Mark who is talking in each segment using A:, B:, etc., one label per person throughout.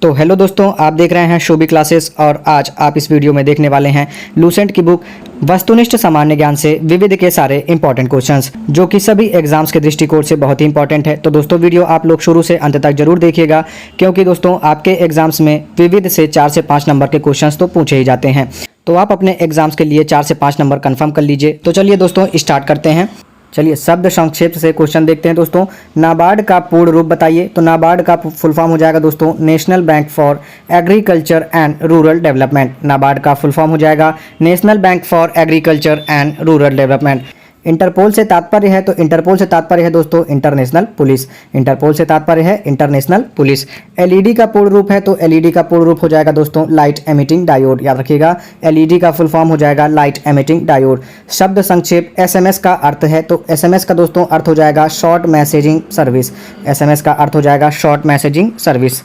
A: तो हेलो दोस्तों, आप देख रहे हैं शोबी क्लासेस और आज आप इस वीडियो में देखने वाले हैं लूसेंट की बुक वस्तुनिष्ठ सामान्य ज्ञान से विविध के सारे इंपॉर्टेंट क्वेश्चंस, जो कि सभी एग्जाम्स के दृष्टिकोण से बहुत ही इंपॉर्टेंट है। तो दोस्तों वीडियो आप लोग शुरू से अंत तक जरूर देखिएगा, क्योंकि दोस्तों आपके एग्जाम्स में विविध से 4 से 5 नंबर के क्वेश्चंस तो पूछे ही जाते हैं। तो आप अपने एग्जाम्स के लिए 4 से 5 नंबर कन्फर्म कर लीजिए। तो चलिए दोस्तों स्टार्ट करते हैं। चलिए शब्द संक्षेप से क्वेश्चन देखते हैं दोस्तों। नाबार्ड का पूर्ण रूप बताइए। तो नाबार्ड का फुल फॉर्म हो जाएगा दोस्तों national bank for agriculture and rural development. NABARD का फुल फॉर्म हो जाएगा national bank for agriculture and rural development. Interpol से तात्पर्य है, तो इंटरपोल से तात्पर्य है दोस्तों इंटरनेशनल पुलिस। इंटरपोल से तात्पर्य है इंटरनेशनल पुलिस। एलईडी का पूर्ण रूप है, तो एलईडी का पूर्ण रूप हो जाएगा दोस्तों लाइट एमिटिंग डायोड। याद रखिएगा एलईडी का फुल फॉर्म हो जाएगा लाइट एमिटिंग डायोड। शब्द संक्षेप एसएमएस का अर्थ है, तो एसएमएस का दोस्तों अर्थ हो जाएगा शॉर्ट मैसेजिंग सर्विस। एसएमएस का अर्थ हो जाएगा शॉर्ट मैसेजिंग सर्विस।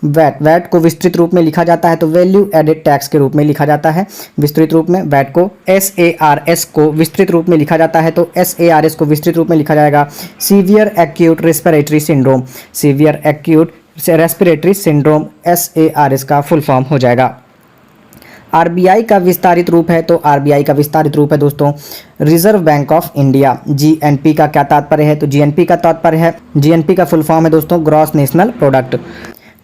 A: वैट को विस्तृत रूप में लिखा जाता है, तो वैल्यू एडेड टैक्स के रूप में लिखा जाता है विस्तृत रूप में। वैट को SARS को विस्तृत रूप में लिखा जाता है, तो SARS को विस्तृत रूप में लिखा जाएगा severe acute respiratory syndrome. Severe acute respiratory syndrome SARS का फुल फॉर्म हो जाएगा। आरबीआई का विस्तारित रूप है, तो आरबीआई का विस्तारित रूप है दोस्तों reserve bank of India. GNP का क्या तात्पर्य है, तो जीएनपी का तात्पर्य है जीएनपी का फुल फॉर्म है दोस्तों ग्रॉस नेशनल प्रोडक्ट।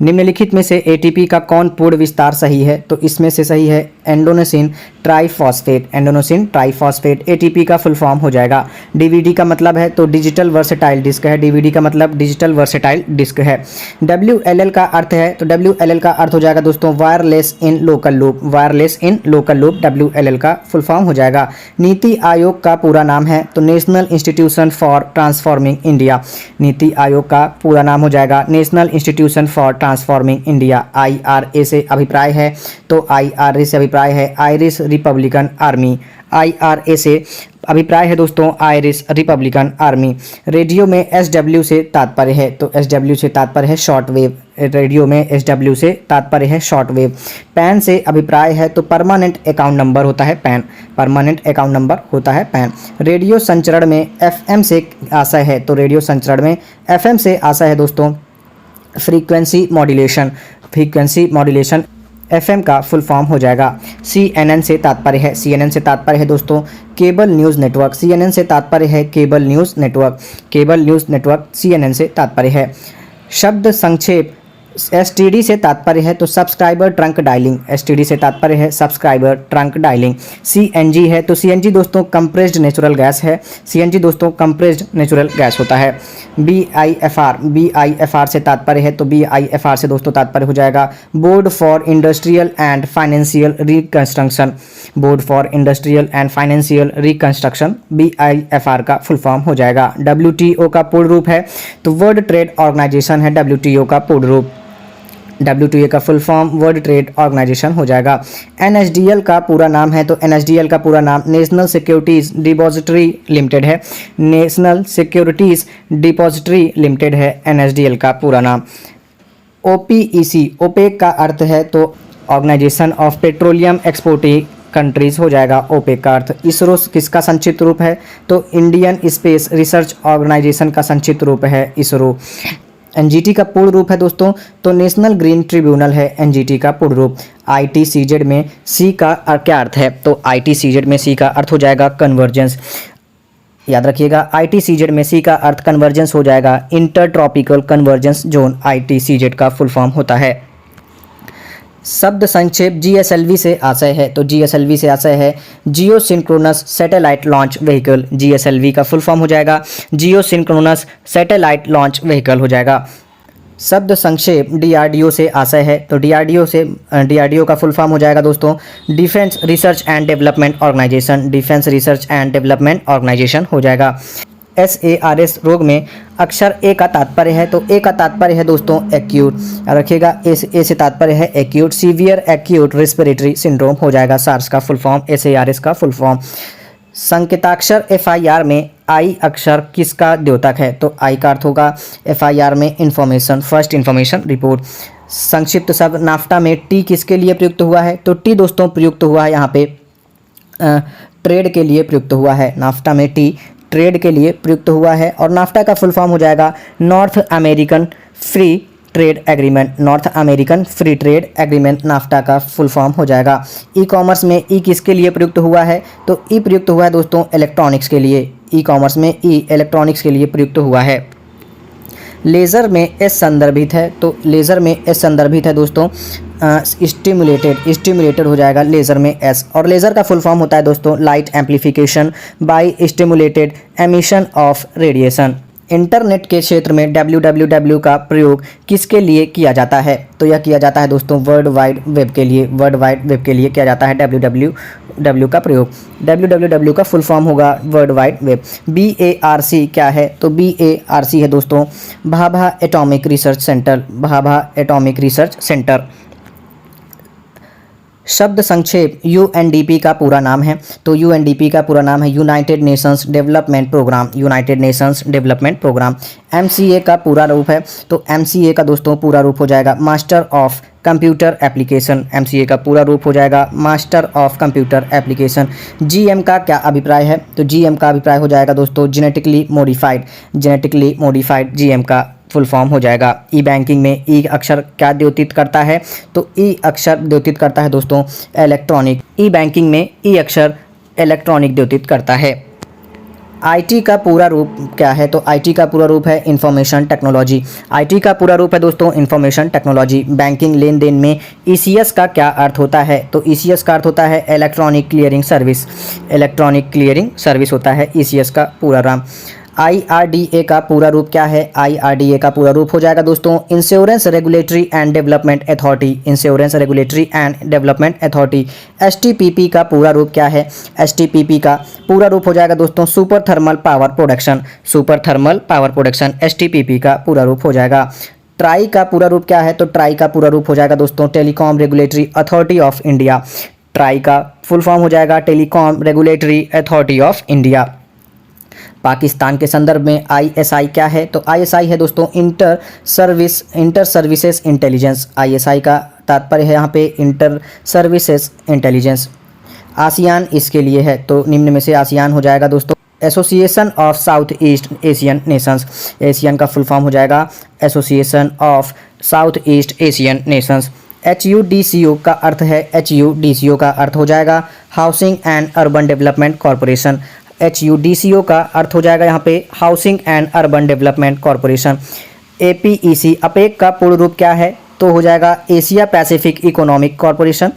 A: निम्नलिखित में से एटीपी का कौन पूर्ण विस्तार सही है, तो इसमें से सही है एंडोनोसिन ट्राइफॉस्फेट। एंडोनोसिन ट्राइफॉस्फेट एटीपी का फुल फॉर्म हो जाएगा। डीवीडी का मतलब है तो डिजिटल वर्सेटाइल डिस्क है। डीवीडी का मतलब डिजिटल वर्सेटाइल डिस्क है। डब्ल्यूएलएल का अर्थ है, तो डब्ल्यूएलएल का अर्थ हो जाएगा दोस्तों wireless in local loop. Wireless in local loop WLL का फुल फॉर्म हो जाएगा। नीति आयोग का पूरा नाम है, तो national institution for transforming India. NITI Aayog का पूरा नाम हो जाएगा national institution for transforming India. IRA से अभिप्राय है, तो IRA से अभिप्राय है आयरिश रिपब्लिकन आर्मी। IRA से अभिप्राय है दोस्तों आयरिश रिपब्लिकन आर्मी। रेडियो में SW से तात्पर्य है, तो SW से तात्पर्य है शॉर्ट वेव। रेडियो में SW से तात्पर्य है शॉर्ट वेव। पैन से अभिप्राय है, तो परमानेंट अकाउंट नंबर होता है पैन। परमानेंट अकाउंट नंबर होता है पैन। रेडियो संचरण में FM से आशय है, तो रेडियो संचरण में FM से आशय है दोस्तों frequency modulation. Frequency modulation FM का फुल फॉर्म हो जाएगा। CNN से तात्पर्य है, CNN से तात्पर्य है दोस्तों केबल न्यूज़ नेटवर्क। CNN से तात्पर्य है cable news network. Cable news network CNN से तात्पर्य है। शब्द संक्षेप STD से तात्पर्य है, तो सब्सक्राइबर ट्रंक डायलिंग। STD से तात्पर्य है सब्सक्राइबर ट्रंक डायलिंग। CNG है, तो CNG दोस्तों कंप्रेस्ड नेचुरल गैस है। CNG दोस्तों कंप्रेस्ड नेचुरल गैस होता है। BIFR से तात्पर्य है, तो BIFR से दोस्तों तात्पर्य हो जाएगा board for industrial and financial reconstruction. Board for industrial and financial reconstruction BIFR का फुल फॉर्म हो जाएगा। WTO का पूर्ण रूप है, तो वर्ल्ड ट्रेड ऑर्गेनाइजेशन है WTO का पूर्ण रूप। WTO का full form world trade organisation हो जाएगा। NSDL का पूरा नाम है, तो NSDL का पूरा नाम नेशनल सिक्योरिटीज़ डिपॉजिटरी लिमिटेड है। नेशनल सिक्योरिटीज़ डिपॉजिटरी लिमिटेड है NSDL का पूरा नाम। OPEC ओपेक का अर्थ है, तो organisation of petroleum exporting countries हो जाएगा ओपेक का अर्थ। इसरो किसका संक्षिप्त रूप है, तो इंडियन स्पेस रिसर्च ऑर्गेनाइजेशन का संक्षिप्त रूप है इसरो। NGT का पूर्ण रूप है दोस्तों, तो नेशनल ग्रीन ट्रिब्यूनल है NGT का पूर्ण रूप। ITCZ में C का क्या अर्थ है, तो ITCZ में C का अर्थ हो जाएगा कन्वर्जेंस। याद रखिएगा ITCZ में C का अर्थ कन्वर्जेंस हो जाएगा inter tropical convergence zone. ITCZ का फुल फॉर्म होता है। शब्द संक्षेप GSLV से आशय है, तो GSLV से आशय है geosynchronous satellite launch vehicle. GSLV का फुल फॉर्म हो जाएगा geosynchronous satellite launch vehicle हो जाएगा। शब्द संक्षेप DRDO से आशय है, तो DRDO का फुल फॉर्म हो जाएगा दोस्तों defence research and development organisation. Defence research and development organisation हो जाएगा। SARS रोग में अक्षर A का तात्पर्य है, तो A का तात्पर्य है दोस्तों एक्यूट। याद रखिएगा A से तात्पर्य है acute. Severe acute respiratory syndrome हो जाएगा SARS का फुल फॉर्म, SARS का फुल फॉर्म। संकेताक्षर FIR में I अक्षर किसका द्योतक है, तो I का अर्थ होगा FIR में इंफॉर्मेशन, फर्स्ट इंफॉर्मेशन रिपोर्ट। संक्षिप्त शब्द नाफ्टा में T किसके लिए प्रयुक्त हुआ है, तो T दोस्तों प्रयुक्त हुआ है यहाँ पे ट्रेड के लिए प्रयुक्त हुआ है। नाफ्टा में T ट्रेड के लिए प्रयुक्त हुआ है और नाफ्टा का फुल फॉर्म हो जाएगा north American free trade agreement, north American free trade agreement NAFTA का फुल फॉर्म हो जाएगा। ई कॉमर्स में ई किसके लिए प्रयुक्त हुआ है, तो ई प्रयुक्त हुआ है दोस्तों इलेक्ट्रॉनिक्स के लिए। ई कॉमर्स में ई इलेक्ट्रॉनिक्स के लिए प्रयुक्त हुआ है। लेज़र में एस संदर्भित है, तो लेज़र में एस संदर्भित है दोस्तों। स्टिमुलेटेड हो जाएगा लेज़र में एस, और लेज़र का फुल फॉर्म होता है दोस्तों light amplification by stimulated emission of radiation. Internet के क्षेत्र में www का प्रयोग किसके लिए किया जाता है, तो यह किया जाता है दोस्तों वर्ल्ड वाइड वेब के लिए। वर्ल्ड वाइड वेब के लिए किया जाता है www का प्रयोग। www का फुल फॉर्म होगा वर्ल्ड वाइड वेब। BARC क्या है, तो BARC है दोस्तों Bhabha atomic research centre. Bhabha atomic research centre. शब्द संक्षेप UNDP का पूरा नाम है, तो UNDP का पूरा नाम है United Nations development programme. United Nations development programme. MCA का पूरा रूप है, तो MCA का दोस्तों पूरा रूप हो जाएगा master of computer application. MCA का पूरा रूप हो जाएगा master of computer application. GM का क्या अभिप्राय है, तो GM का अभिप्राय हो जाएगा दोस्तों genetically modified. Genetically modified GM का फुल फॉर्म हो जाएगा। ई बैंकिंग में ई अक्षर क्या द्योतित करता है, तो ई अक्षर द्योतित करता है दोस्तों इलेक्ट्रॉनिक। ई बैंकिंग में ई अक्षर इलेक्ट्रॉनिक द्योतित करता है। IT का पूरा रूप क्या है, तो IT का पूरा रूप है इंफॉर्मेशन टेक्नोलॉजी। IT का पूरा रूप है दोस्तों इंफॉर्मेशन टेक्नोलॉजी। बैंकिंग लेन देन में ECS का क्या अर्थ होता है, तो ECS का अर्थ होता है electronic clearing service. Electronic clearing service होता है ECS का पूरा नाम। IRDA का पूरा रूप क्या है, IRDA का पूरा रूप हो जाएगा दोस्तों insurance regulatory and development authority. Insurance regulatory and development authority. STPP का पूरा रूप क्या है, STPP का पूरा रूप हो जाएगा दोस्तों super thermal power production. Super thermal power production STPP का पूरा रूप हो जाएगा। ट्राई का पूरा रूप क्या है, तो ट्राई का पूरा रूप हो जाएगा दोस्तों telecom regulatory authority of India. Try का फुल फॉर्म हो जाएगा telecom regulatory authority of India. Pakistan के संदर्भ में ISI क्या है, तो ISI है दोस्तों इंटर सर्विसेज इंटेलिजेंस। ISI का तात्पर्य है यहाँ पे इंटर सर्विसेज इंटेलिजेंस। आसियान इसके लिए है, तो निम्न में से आसियान हो जाएगा दोस्तों association of south east Asian Nations. Asian का फुल फॉर्म हो जाएगा association of south east Asian Nations. HUDCO का अर्थ है, HUDCO का अर्थ हो जाएगा housing and urban development corporation. HUDCO का अर्थ हो जाएगा यहाँ पे housing and urban development corporation. APEC APEC का पूर्ण रूप क्या है, तो हो जाएगा Asia Pacific economic corporation.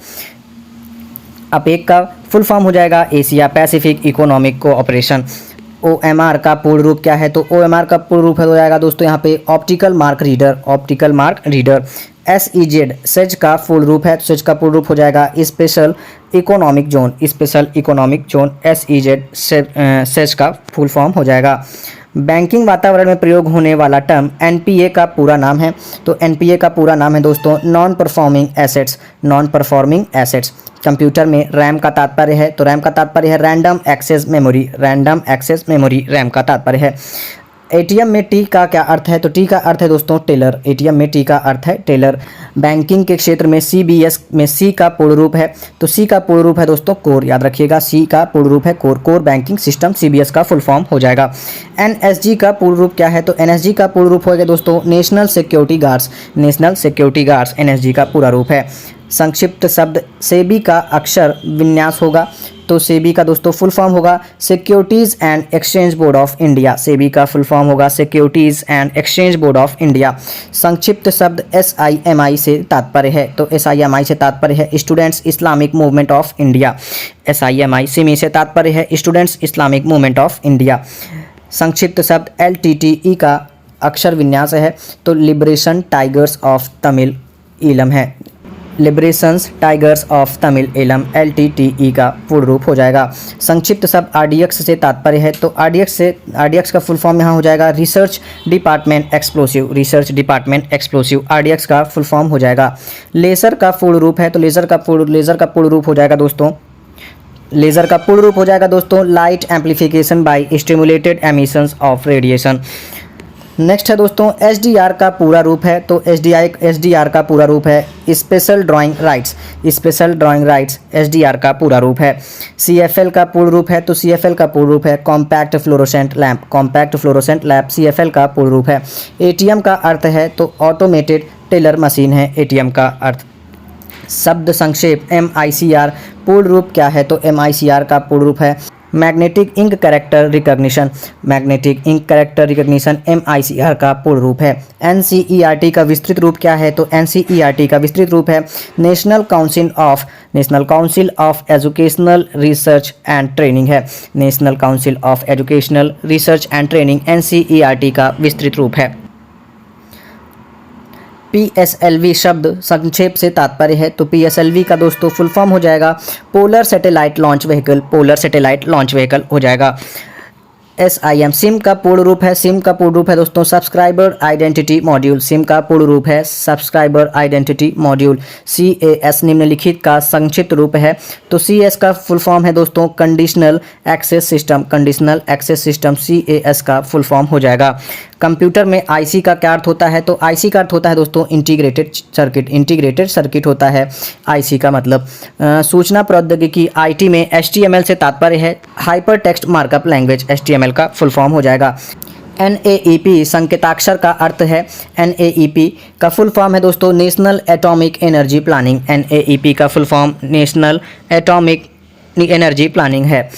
A: APEC का फुल फॉर्म हो जाएगा Asia Pacific economic cooperation. OMR का पूर्ण रूप क्या है, तो OMR का पूर्ण रूप हो जाएगा दोस्तों यहाँ पे optical mark reader. Optical mark reader. SEZ says का फुल रूप है, सेज का पूर्ण रूप हो जाएगा special economic zone. Special economic zone SEZ says का फुल फॉर्म हो जाएगा। बैंकिंग वातावरण में प्रयोग होने वाला टर्म NPA का पूरा नाम है, तो NPA का पूरा नाम है दोस्तों non performing assets. Non performing assets. Computer में रैम का तात्पर्य है, तो रैम का तात्पर्य है random access memory. Random access memory RAM का तात्पर्य है। ATM में T का क्या अर्थ है, तो T का अर्थ है दोस्तों टेलर। ATM में T का अर्थ है टेलर। बैंकिंग के क्षेत्र में CBS में C का पूर्ण रूप है, तो C का पूर्ण रूप है दोस्तों कोर। याद रखिएगा C का पूर्ण रूप है core. Core banking system CBS का फुल फॉर्म हो जाएगा। NSG का पूर्ण रूप क्या है, तो NSG का पूर्ण रूप होगा दोस्तों national security guards. National security guards NSG का पूरा रूप है। संक्षिप्त शब्द सेबी का अक्षर विन्यास होगा, तो सेबी का दोस्तों फुल फॉर्म होगा securities and exchange board of India. SEBI का फुल फॉर्म होगा securities and exchange board of India. संक्षिप्त शब्द SIMI से तात्पर्य है, तो SIMI से तात्पर्य है students Islamic movement of India. SIMI SIMI से तात्पर्य है students Islamic movement of India. संक्षिप्त शब्द LTTE का अक्षर विन्यास है, तो liberation tigers of Tamil Eelam है। Liberations tigers of Tamil Eelam LTTE का पूर्ण रूप हो जाएगा। संक्षिप्त शब्द RDX से तात्पर्य है, तो RDX का फुल फॉर्म यहाँ हो जाएगा research department explosive. Research department explosive RDX का फुल फॉर्म हो जाएगा। लेज़र का पूर्ण रूप है, तो लेज़र का पूर्ण रूप हो जाएगा दोस्तों लेज़र का पूर्ण रूप हो जाएगा दोस्तों light amplification by stimulated emissions of radiation. Next है दोस्तों SDR का पूरा रूप है, तो SDR का पूरा रूप है special drawing rights. Special drawing rights SDR का पूरा रूप है। CFL का पूर्ण रूप है तो CFL का पूर्ण रूप है compact fluorescent lamp, compact fluorescent lamp CFL का पूर्ण रूप है। ATM का अर्थ है तो ऑटोमेटेड टेलर मशीन है ATM का अर्थ। शब्द संक्षेप MICR पूर्ण रूप क्या है तो MICR का पूर्ण रूप है magnetic ink character recognition, magnetic ink character recognition MICR का पूर्ण रूप है। NCERT का विस्तृत रूप क्या है तो NCERT का विस्तृत रूप है national council of educational research and training है, national council of educational research and training NCERT का विस्तृत रूप है। PSLV शब्द संक्षेप से तात्पर्य है तो PSLV का दोस्तों फुल फॉर्म हो जाएगा polar satellite launch vehicle, polar satellite launch vehicle हो जाएगा। SIM सिम का पूर्ण रूप है, सिम का पूर्ण रूप है दोस्तों सब्सक्राइबर आइडेंटिटी मॉड्यूल, सिम का पूर्ण रूप है सब्सक्राइबर आइडेंटिटी मॉड्यूल। CAS निम्नलिखित का संक्षिप्त रूप है तो CS का फुल फॉर्म है दोस्तों conditional access system, conditional access system CAS का फुल फॉर्म हो जाएगा। कंप्यूटर में IC का क्या अर्थ होता है तो IC का अर्थ होता है दोस्तों इंटीग्रेटेड सर्किट, इंटीग्रेटेड सर्किट होता है IC का मतलब। सूचना प्रौद्योगिकी IT में HTML से तात्पर्य है hyper text markup language, HTML का फुल फॉर्म हो जाएगा। NAEP संकेताक्षर का अर्थ है, NAEP का फुल फॉर्म है दोस्तों national atomic energy planning, NAEP का full form national atomic energy planning है।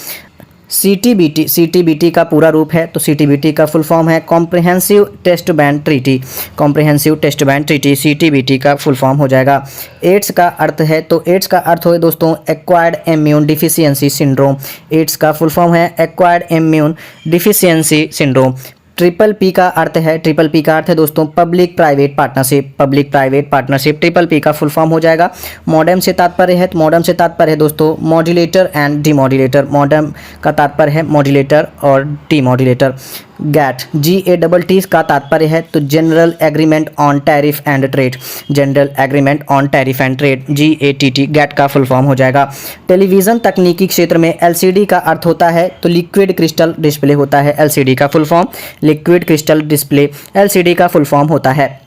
A: CTBT का पूरा रूप है तो CTBT का फुल फॉर्म है comprehensive test band treaty, comprehensive test band treaty CTBT का फुल फॉर्म हो जाएगा। एड्स का अर्थ है तो एड्स का अर्थ हो दोस्तों acquired immune deficiency syndrome, AIDS का फुल फॉर्म है acquired immune deficiency syndrome. P का अर्थ है, P का अर्थ है दोस्तों public private partnership, public private partnership P का फुल फॉर्म हो जाएगा। मॉडेम से तात्पर्य है तो मॉडेम से तात्पर्य है दोस्तों मॉड्यूलेटर एंड डीमॉड्यूलेटर, मॉडेम का तात्पर्य है मॉड्यूलेटर और डीमॉड्यूलेटर। GATT का तात्पर्य है तो general agreement on tariff and trade, general agreement on tariff and trade GATT का फुल फॉर्म हो जाएगा। टेलीविज़न तकनीकी क्षेत्र में LCD का अर्थ होता है तो लिक्विड क्रिस्टल डिस्प्ले होता है, LCD का full form liquid crystal display LCD का फुल फॉर्म होता है।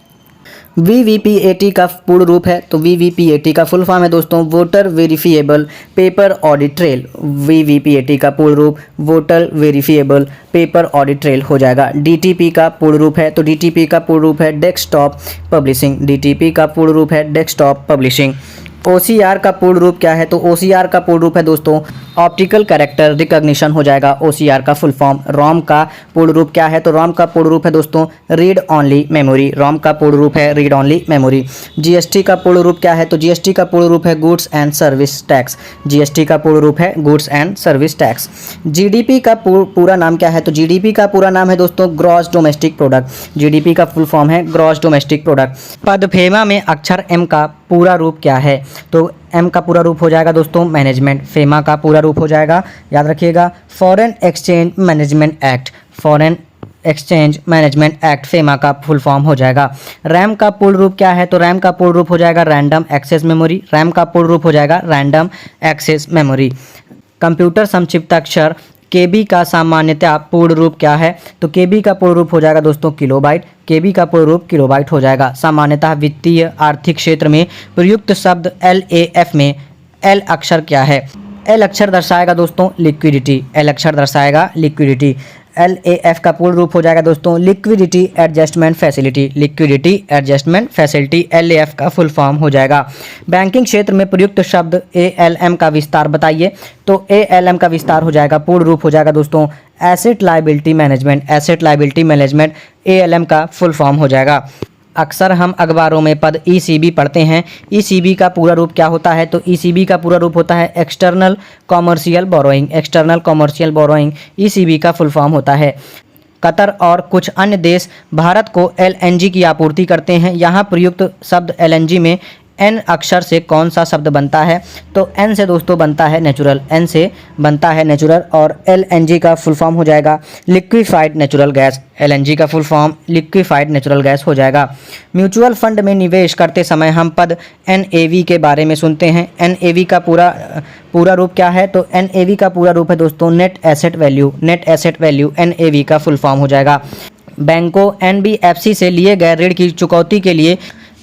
A: VVPAT का पूर्ण रूप है तो VVPAT का फुल फॉर्म है दोस्तों voter verifiable paper audit trail, VVPAT का पूर्ण रूप voter verifiable paper audit trail हो जाएगा। DTP का पूर्ण रूप है तो DTP का पूर्ण रूप है डेस्कटॉप पब्लिशिंग, DTP का पूर्ण रूप है डेस्कटॉप पब्लिशिंग। OCR का पूर्ण रूप क्या है तो OCR का पूर्ण रूप है दोस्तों ऑप्टिकल कैरेक्टर रिकॉग्निशन हो जाएगा, OCR का फुल फॉर्म। ROM का पूर्ण रूप क्या है तो ROM का पूर्ण रूप है दोस्तों रीड ऑनली मेमोरी, ROM का पूर्ण रूप है रीड ऑनली मेमोरी। GST का पूर्ण रूप क्या है तो GST का पूर्ण रूप है goods and service tax, GST का पूर्ण रूप है goods and service tax. GDP का पूरा नाम क्या है तो GDP का पूरा नाम है दोस्तों ग्रॉस डोमेस्टिक प्रोडक्ट, GDP का फुल फॉर्म है ग्रॉस डोमेस्टिक प्रोडक्ट। पदफेमा में अक्षर M का पूरा रूप क्या है तो M का पूरा रूप हो जाएगा दोस्तों मैनेजमेंट, फेमा का पूरा रूप हो जाएगा याद रखिएगा foreign exchange management act, foreign exchange management act FEMA का फुल फॉर्म हो जाएगा। रैम का पूर्ण रूप क्या है तो रैम का पूर्ण रूप हो जाएगा रैंडम एक्सेस मेमोरी, रैम का पूर्ण रूप हो जाएगा रैंडम एक्सेस मेमोरी। कंप्यूटर संक्षिप्ताक्षर KB का सामान्यतः पूर्ण रूप क्या है तो KB का पूर्ण रूप हो जाएगा दोस्तों किलोबाइट, KB का पूर्ण रूप किलोबाइट हो जाएगा। सामान्यतः वित्तीय आर्थिक क्षेत्र में प्रयुक्त शब्द LAF में L अक्षर क्या है, L अक्षर दर्शाएगा दोस्तों लिक्विडिटी, L अक्षर दर्शाएगा लिक्विडिटी। LAF का पूर्ण रूप हो जाएगा दोस्तों liquidity adjustment facility, liquidity adjustment facility LAF का फुल फॉर्म हो जाएगा। बैंकिंग क्षेत्र में प्रयुक्त शब्द ALM का विस्तार बताइए तो ALM का विस्तार हो जाएगा पूर्ण रूप हो जाएगा दोस्तों asset liability management, asset liability management ALM का फुल फॉर्म हो जाएगा। अक्सर हम अखबारों में पद ECB पढ़ते हैं, ECB का पूरा रूप क्या होता है तो ECB का पूरा रूप होता है external commercial borrowing, external commercial borrowing ECB का फुल फॉर्म होता है। कतर और कुछ अन्य देश भारत को LNG की आपूर्ति करते हैं, यहाँ प्रयुक्त शब्द LNG में N अक्षर से कौन सा शब्द बनता है तो N से दोस्तों बनता है नेचुरल, N से बनता है नेचुरल और LNG का फुल फॉर्म हो जाएगा लिक्विफाइड नेचुरल गैस, LNG का full form liquefied natural gas हो जाएगा। म्यूचुअल फंड में निवेश करते समय हम पद NAV के बारे में सुनते हैं, NAV का पूरा रूप क्या है तो NAV का पूरा रूप है दोस्तों net asset value, net asset value NAV का फुल फॉर्म हो जाएगा। बैंकों NBFC से लिए गए ऋण की चुकौती के लिए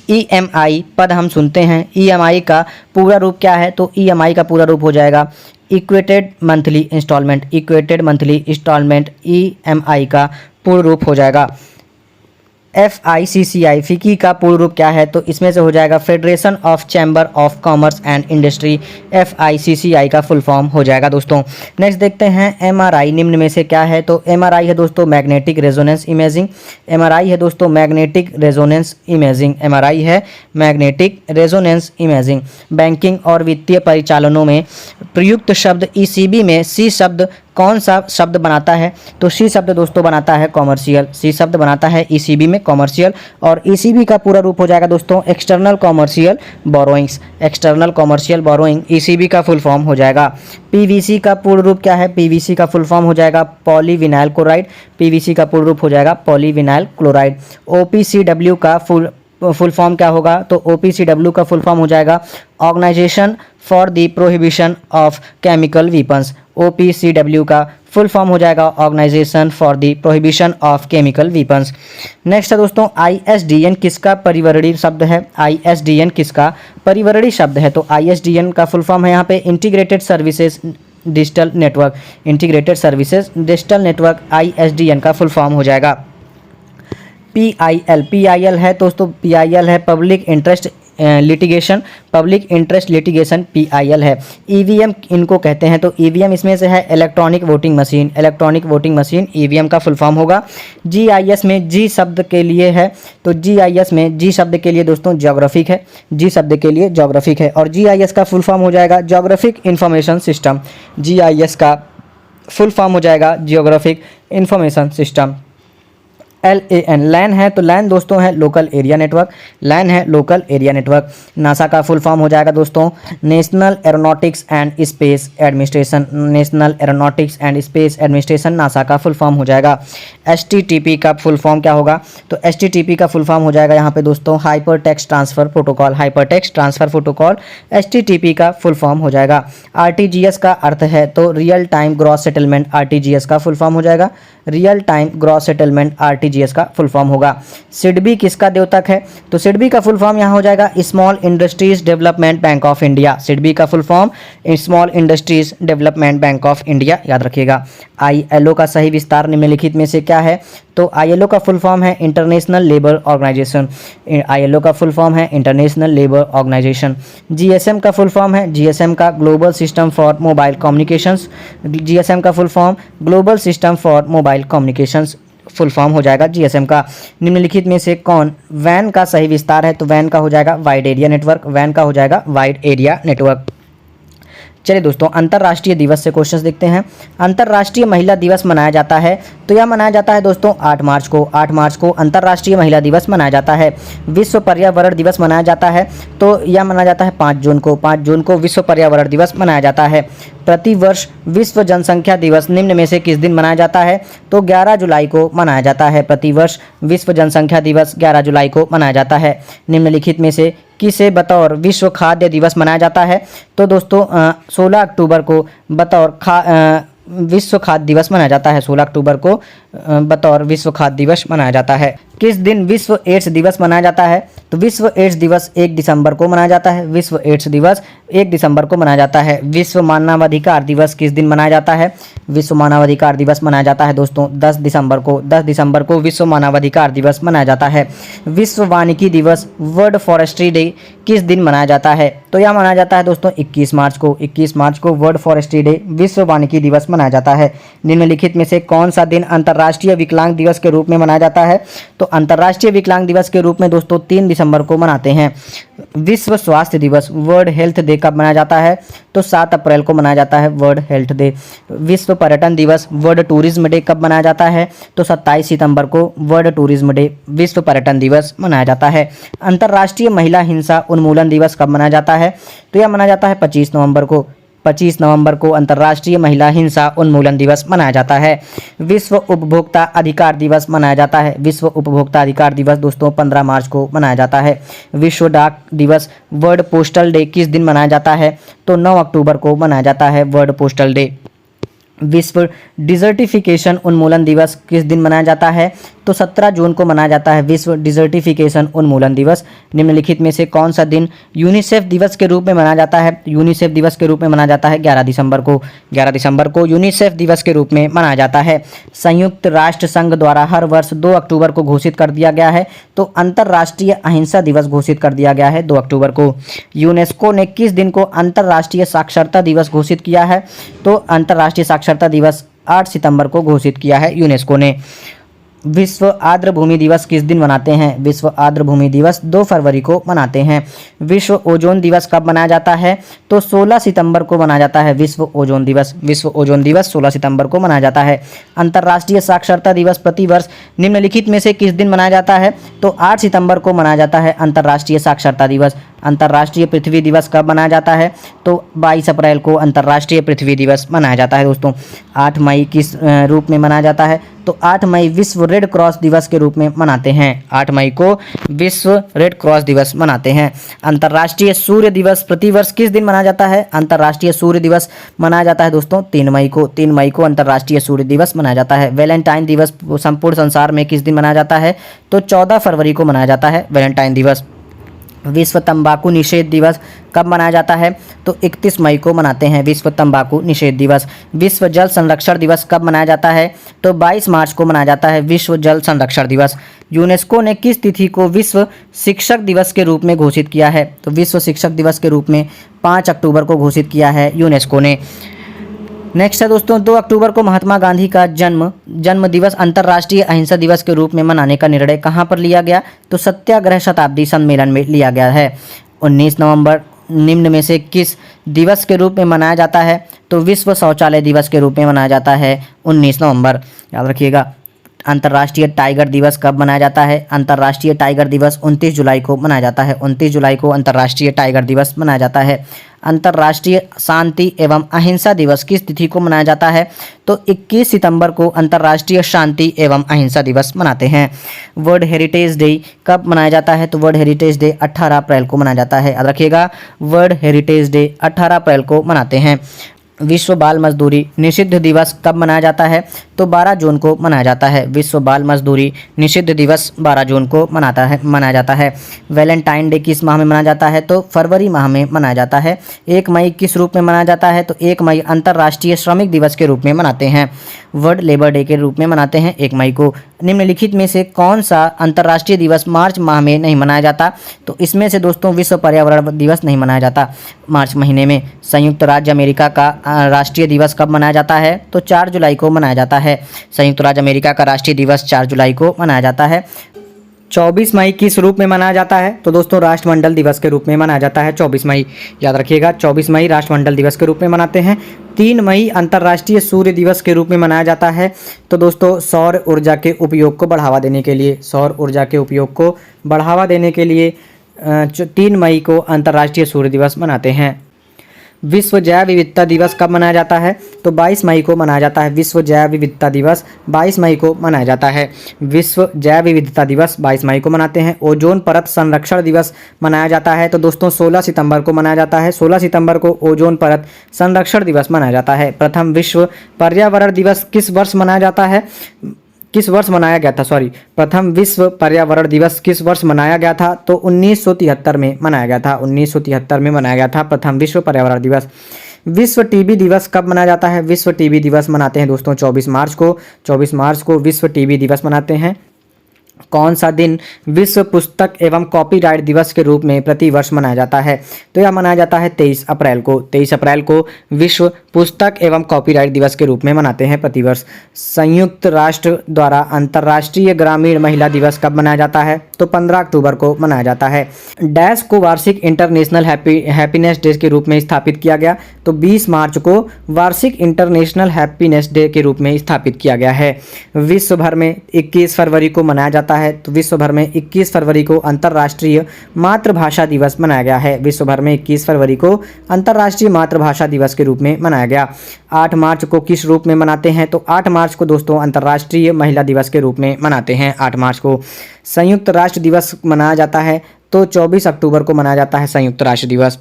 A: ईएमआई पद हम सुनते हैं, ईएमआई का पूरा रूप क्या है? तो ईएमआई का पूरा रूप हो जाएगा equated monthly instalment, equated monthly instalment EMI का पूर्ण रूप हो जाएगा। FICCI फिकी का पूर्ण रूप क्या है? तो इसमें से हो जाएगा federation of chamber of commerce and industry, FICCI का फुल फॉर्म हो जाएगा दोस्तों। नेक्स्ट देखते हैं MRI निम्न में से क्या है? तो MRI है दोस्तों मैग्नेटिक रेजोनेंस इमेजिंग, MRI है दोस्तों मैग्नेटिक रेजोनेंस इमेजिंग, MRI है मैग्नेटिक रेजोनेंस इमेजिंग। बैंकिंग और वित्तीय परिचालनों में प्रयुक्त शब्द ECB में C शब्द कौन सा शब्द बनाता है? तो C शब्द दोस्तों बनाता है कॉमर्शियल, C शब्द बनाता है ECB में कॉमर्शियल, और ECB का पूरा रूप हो जाएगा दोस्तों external commercial borrowings, external commercial borrowing ECB का फुल फॉर्म हो जाएगा। PVC का पूर्ण रूप क्या है? PVC का फुल फॉर्म हो जाएगा पॉलीविनाइल क्लोराइड, PVC का पूर्ण रूप हो जाएगा पॉलीविनाइल क्लोराइड। OPCW का फुल फॉर्म क्या होगा? तो OPCW का फुल फॉर्म हो जाएगा organisation for the prohibition of chemical weapons, OPCW का फुल फॉर्म हो जाएगा organisation for the prohibition of chemical weapons. Next है दोस्तों ISDN किसका परिवर्णी शब्द है? ISDN किसका परिवर्णी शब्द है? तो ISDN का फुल फॉर्म है यहाँ पे integrated services digital network, integrated services digital network ISDN का फुल फॉर्म हो जाएगा। PIL है दोस्तों, PIL है public interest litigation, public interest litigation PIL है। EVM इनको कहते हैं, तो EVM इसमें से है electronic voting machine, electronic voting machine EVM का फुल फॉर्म होगा। GIS में G शब्द के लिए है, तो GIS में G शब्द के लिए दोस्तों ज्योग्राफिक है, G शब्द के लिए ज्योग्राफिक है, और GIS का फुल फॉर्म हो जाएगा ज्योग्राफिक इंफॉर्मेशन सिस्टम, GIS का फुल फॉर्म हो जाएगा जियोग्राफिक इंफॉर्मेशन सिस्टम। LAN लैन है, तो लैन दोस्तों है लोकल एरिया नेटवर्क, लैन है लोकल एरिया नेटवर्क। नासा का फुल फॉर्म हो जाएगा दोस्तों national aeronautics and space administration, national aeronautics and space administration NASA का फुल फॉर्म हो जाएगा। HTTP का फुल फॉर्म क्या होगा? तो HTTP का फुल फॉर्म हो जाएगा यहाँ पे दोस्तों hyper text transfer protocol, hyper text transfer protocol HTTP का फुल फॉर्म हो जाएगा। RTGS का अर्थ है तो real time gross settlement, RTGS का फुल फॉर्म हो जाएगा real time gross settlement, RTGS का फुल फॉर्म होगा। SIDBI किसका द्योतक है? तो SIDBI का फुल फॉर्म यहाँ हो जाएगा small industries development bank of India, SIDBI का full form small industries development bank of India, याद रखिएगा। ILO का सही विस्तार निम्नलिखित में से क्या है? तो ILO का फुल फॉर्म है इंटरनेशनल लेबर ऑर्गेनाइजेशन, ILO का फुल फॉर्म है इंटरनेशनल लेबर ऑर्गेनाइजेशन। GSM का फुल फॉर्म है, GSM का global system for mobile communications, GSM का full form global system for mobile communications full form हो जाएगा GSM का। निम्नलिखित में से कौन वैन का सही विस्तार है? तो वैन का हो जाएगा वाइड एरिया नेटवर्क, वैन का हो जाएगा वाइड एरिया नेटवर्क। चलिए दोस्तों अंतर्राष्ट्रीय दिवस से क्वेश्चंस देखते हैं। अंतर्राष्ट्रीय महिला दिवस मनाया जाता है, तो यह मनाया जाता है दोस्तों 8 मार्च को, 8 मार्च को अंतर्राष्ट्रीय महिला दिवस मनाया जाता है। विश्व पर्यावरण दिवस मनाया जाता है, तो यह मनाया जाता है 5 जून को, 5 जून को विश्व पर्यावरण दिवस मनाया जाता है। प्रतिवर्ष विश्व जनसंख्या दिवस निम्न में से किस दिन मनाया जाता है? तो 11 जुलाई को मनाया जाता है। प्रतिवर्ष विश्व जनसंख्या दिवस 11 जुलाई को मनाया जाता है। निम्नलिखित में से किसे बतौर विश्व खाद्य दिवस मनाया जाता है? तो दोस्तों 16 अक्टूबर को बतौर विश्व खाद्य दिवस मनाया जाता है, 16 अक्टूबर को बतौर विश्व खाद्य दिवस मनाया जाता है। किस दिन विश्व एड्स दिवस मनाया जाता है? तो विश्व एड्स दिवस 1 दिसंबर को मनाया जाता है, विश्व एड्स दिवस 1 दिसंबर को मनाया जाता है। विश्व मानवाधिकार दिवस किस दिन मनाया जाता है? विश्व मानवाधिकार दिवस मनाया जाता है दोस्तों 10 दिसंबर को, 10 दिसंबर को विश्व मानवाधिकार दिवस मनाया जाता है। विश्व वानिकी दिवस वर्ल्ड फॉरेस्ट्री डे किस दिन मनाया जाता है? तो यह मनाया जाता है दोस्तों 21 मार्च को, 21 मार्च को वर्ल्ड फॉरेस्ट्री डे विश्व वानिकी दिवस मनाया जाता है। निम्नलिखित में से कौन सा दिन अंतर्राष्ट्रीय विकलांग दिवस के रूप में मनाया जाता है? तो अंतर्राष्ट्रीय विकलांग दिवस के रूप में दोस्तों 3 दिसंबर को मनाते हैं। विश्व स्वास्थ्य दिवस वर्ल्ड हेल्थ डे कब मनाया जाता है? तो 7 अप्रैल को मनाया जाता है वर्ल्ड हेल्थ डे। विश्व पर्यटन दिवस वर्ल्ड टूरिज्म डे कब मनाया जाता है? तो 27 सितंबर को वर्ल्ड टूरिज्म डे विश्व पर्यटन दिवस मनाया जाता है। अंतर्राष्ट्रीय महिला हिंसा उन्मूलन दिवस कब मनाया जाता है? तो यह मनाया जाता है 25 नवंबर को, 25 नवंबर को अंतर्राष्ट्रीय महिला हिंसा उन्मूलन दिवस मनाया जाता है। विश्व उपभोक्ता अधिकार दिवस मनाया जाता है, विश्व उपभोक्ता अधिकार दिवस दोस्तों 15 मार्च को मनाया जाता है। विश्व डाक दिवस वर्ल्ड पोस्टल डे किस दिन मनाया जाता है? तो 9 अक्टूबर को मनाया जाता है वर्ल्ड पोस्टल डे। विश्व डिजर्टिफिकेशन उन्मूलन दिवस किस दिन मनाया जाता है? तो 17 जून को मनाया जाता है विश्व डिजर्टिफिकेशन उन्मूलन दिवस। निम्नलिखित में से कौन सा दिन यूनिसेफ दिवस के रूप में मनाया जाता है? यूनिसेफ दिवस के रूप में मनाया जाता है 11 दिसंबर को। 11 दिसंबर को यूनिसेफ दिवस के रूप में मनाया जाता है। संयुक्त राष्ट्र संघ द्वारा हर वर्ष 2 अक्टूबर को घोषित कर दिया गया है, तो अंतर्राष्ट्रीय अहिंसा दिवस घोषित कर दिया गया है 2 अक्टूबर को। यूनेस्को ने किस दिन को अंतर्राष्ट्रीय साक्षरता दिवस घोषित किया है? तो अंतर्राष्ट्रीय साक्षरता दिवस 8 सितंबर को घोषित किया है यूनेस्को ने। विश्व आर्द्र भूमि दिवस किस दिन मनाते हैं? विश्व आर्द्र भूमि दिवस 2 फरवरी को मनाते हैं। विश्व ओजोन दिवस कब मनाया जाता है? तो 16 सितंबर को मनाया जाता है विश्व ओजोन दिवस। विश्व ओजोन दिवस 16 सितंबर को मनाया जाता है। अंतर्राष्ट्रीय साक्षरता दिवस प्रतिवर्ष निम्नलिखित में से किस दिन मनाया जाता है? तो 8 सितंबर को मनाया जाता है अंतर्राष्ट्रीय साक्षरता दिवस। अंतर्राष्ट्रीय पृथ्वी दिवस कब मनाया जाता है? तो 22 अप्रैल को अंतर्राष्ट्रीय पृथ्वी दिवस मनाया जाता है दोस्तों। 8 मई किस रूप में मनाया जाता है? तो 8 मई विश्व रेड क्रॉस दिवस के रूप में मनाते हैं। 8 मई को विश्व रेड क्रॉस दिवस मनाते हैं। अंतर्राष्ट्रीय सूर्य दिवस प्रतिवर्ष किस दिन मनाया जाता है? अंतर्राष्ट्रीय सूर्य दिवस मनाया जाता है दोस्तों 3 मई को। 3 मई को अंतर्राष्ट्रीय सूर्य दिवस मनाया जाता है। वैलेंटाइन दिवस संपूर्ण संसार में किस दिन मनाया जाता है? तो 14 फरवरी को मनाया जाता है वैलेंटाइन दिवस। विश्व तंबाकू निषेध दिवस कब मनाया जाता है? तो 31 मई को मनाते हैं विश्व तंबाकू निषेध दिवस। विश्व जल संरक्षण दिवस कब मनाया जाता है? तो 22 मार्च को मनाया जाता है विश्व जल संरक्षण दिवस। यूनेस्को ने किस तिथि को विश्व शिक्षक दिवस के रूप में घोषित किया है? तो विश्व शिक्षक दिवस के रूप में 5 अक्टूबर को घोषित किया है यूनेस्को ने। नेक्स्ट है दोस्तों 2 अक्टूबर को महात्मा गांधी का जन्म दिवस अंतर्राष्ट्रीय अहिंसा दिवस के रूप में मनाने का निर्णय कहाँ पर लिया गया? तो सत्याग्रह शताब्दी सम्मेलन में लिया गया है। 19 नवंबर निम्न में से किस दिवस के रूप में मनाया जाता है? तो विश्व शौचालय दिवस के रूप में मनाया जाता है 19 नवंबर, याद रखिएगा। अंतर्राष्ट्रीय टाइगर दिवस कब मनाया जाता है? अंतर्राष्ट्रीय टाइगर दिवस 29 जुलाई को मनाया जाता है। 29 जुलाई को अंतर्राष्ट्रीय टाइगर दिवस मनाया जाता है। अंतर्राष्ट्रीय शांति एवं अहिंसा दिवस किस तिथि को मनाया जाता है? तो 21 सितंबर को अंतर्राष्ट्रीय शांति एवं अहिंसा दिवस मनाते हैं। वर्ल्ड हेरिटेज डे कब मनाया जाता है? तो वर्ल्ड हेरिटेज डे 18 अप्रैल को मनाया जाता है, याद रखिएगा। वर्ल्ड हेरिटेज डे 18 अप्रैल को मनाते हैं। विश्व बाल मजदूरी निषिद्ध दिवस कब मनाया जाता है? तो 12 जून को मनाया जाता है। विश्व बाल मजदूरी निषिद्ध दिवस 12 जून को मनाया जाता है। वैलेंटाइन डे किस माह में मनाया जाता है? तो फरवरी माह में मनाया जाता है। 1 मई किस रूप में मनाया जाता है? तो 1 मई अंतर्राष्ट्रीय श्रमिक दिवस के रूप में मनाते हैं। वर्ल्ड लेबर डे के रूप में मनाते हैं 1 मई को। निम्नलिखित में से कौन सा अंतर्राष्ट्रीय दिवस मार्च माह में नहीं मनाया जाता? तो इसमें से दोस्तों विश्व पर्यावरण दिवस नहीं मनाया जाता मार्च महीने में। संयुक्त राज्य अमेरिका का राष्ट्रीय दिवस कब मनाया जाता है? तो 4 जुलाई को मनाया जाता है। संयुक्त राज्य अमेरिका का राष्ट्रीय दिवस 4 जुलाई को मनाया जाता है। 24 मई किस रूप में मनाया जाता है? तो दोस्तों राष्ट्रमंडल दिवस के रूप में मनाया जाता है 24 मई, याद रखिएगा। 24 मई राष्ट्रमंडल दिवस के रूप में मनाते हैं। 3 मई अंतर्राष्ट्रीय सूर्य दिवस के रूप में मनाया जाता है। तो दोस्तों सौर ऊर्जा के उपयोग को बढ़ावा देने के लिए 3 मई को अंतर्राष्ट्रीय सूर्य दिवस मनाते हैं। विश्व जैव विविधता दिवस कब मनाया जाता है? तो 22 मई को मनाया जाता है। विश्व जैव विविधता दिवस 22 मई को मनाया जाता है। विश्व जैव विविधता दिवस 22 मई को मनाते हैं। ओजोन परत संरक्षण दिवस मनाया जाता है। तो दोस्तों 16 सितंबर को मनाया जाता है। 16 सितंबर को ओजोन परत संरक्षण दिवस मनाया जाता है। प्रथम विश्व पर्यावरण दिवस किस वर्ष मनाया जाता है? प्रथम विश्व पर्यावरण दिवस किस वर्ष मनाया गया था? तो 1973 में मनाया गया था। 1973 में मनाया गया था प्रथम विश्व पर्यावरण दिवस। विश्व टीबी दिवस कब मनाया जाता है? विश्व टीबी दिवस मनाते हैं दोस्तों 24 मार्च को। 24 मार्च को विश्व टीबी दिवस मनाते हैं। कौन सा दिन विश्व पुस्तक एवं कॉपीराइट दिवस के रूप में प्रतिवर्ष मनाया जाता है? तो यह मनाया जाता है 23 अप्रैल को। 23 अप्रैल को विश्व पुस्तक एवं कॉपीराइट दिवस के रूप में मनाते हैं प्रतिवर्ष। संयुक्त राष्ट्र द्वारा अंतर्राष्ट्रीय ग्रामीण महिला दिवस कब मनाया जाता है? तो 15 अक्टूबर को मनाया जाता है। डैश को वार्षिक इंटरनेशनल हैप्पीनेस डे के रूप में स्थापित किया गया। तो 20 मार्च को वार्षिक इंटरनेशनल हैप्पीनेस डे के रूप में स्थापित किया गया है। विश्व भर में 21 फरवरी को मनाया जाता है। तो विश्व भर में 21 फरवरी को अंतर्राष्ट्रीय मातृभाषा दिवस मनाया गया है। विश्व भर में 21 फरवरी को अंतर्राष्ट्रीय मातृभाषा दिवस के रूप में मनाया गया। 8 मार्च को किस रूप में मनाते हैं? तो 8 मार्च को दोस्तों अंतर्राष्ट्रीय महिला दिवस के रूप में मनाते हैं। 8 मार्च को संयुक्त राष्ट्र दिवस मनाया जाता है। तो 24 अक्टूबर को मनाया जाता है संयुक्त राष्ट्र दिवस।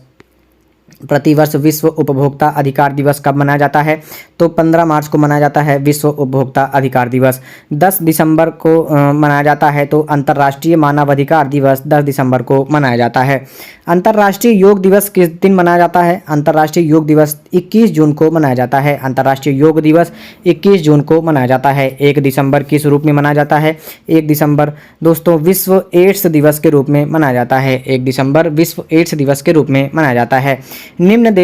A: प्रतिवर्ष विश्व उपभोक्ता अधिकार दिवस कब मनाया जाता है? तो 15 मार्च को मनाया जाता है विश्व उपभोक्ता अधिकार दिवस। 10 दिसंबर को मनाया जाता है तो अंतर्राष्ट्रीय मानवाधिकार दिवस 10 दिसंबर को मनाया जाता है। अंतर्राष्ट्रीय योग दिवस किस दिन मनाया जाता है? अंतर्राष्ट्रीय योग दिवस 21 जून को मनाया जाता है। अंतर्राष्ट्रीय योग दिवस 21 जून को मनाया जाता है। 1 दिसंबर किस रूप में मनाया जाता है? 1 दिसंबर दोस्तों विश्व एड्स दिवस के रूप में मनाया जाता है। 1 दिसंबर विश्व एड्स दिवस के रूप में मनाया जाता है। निम्न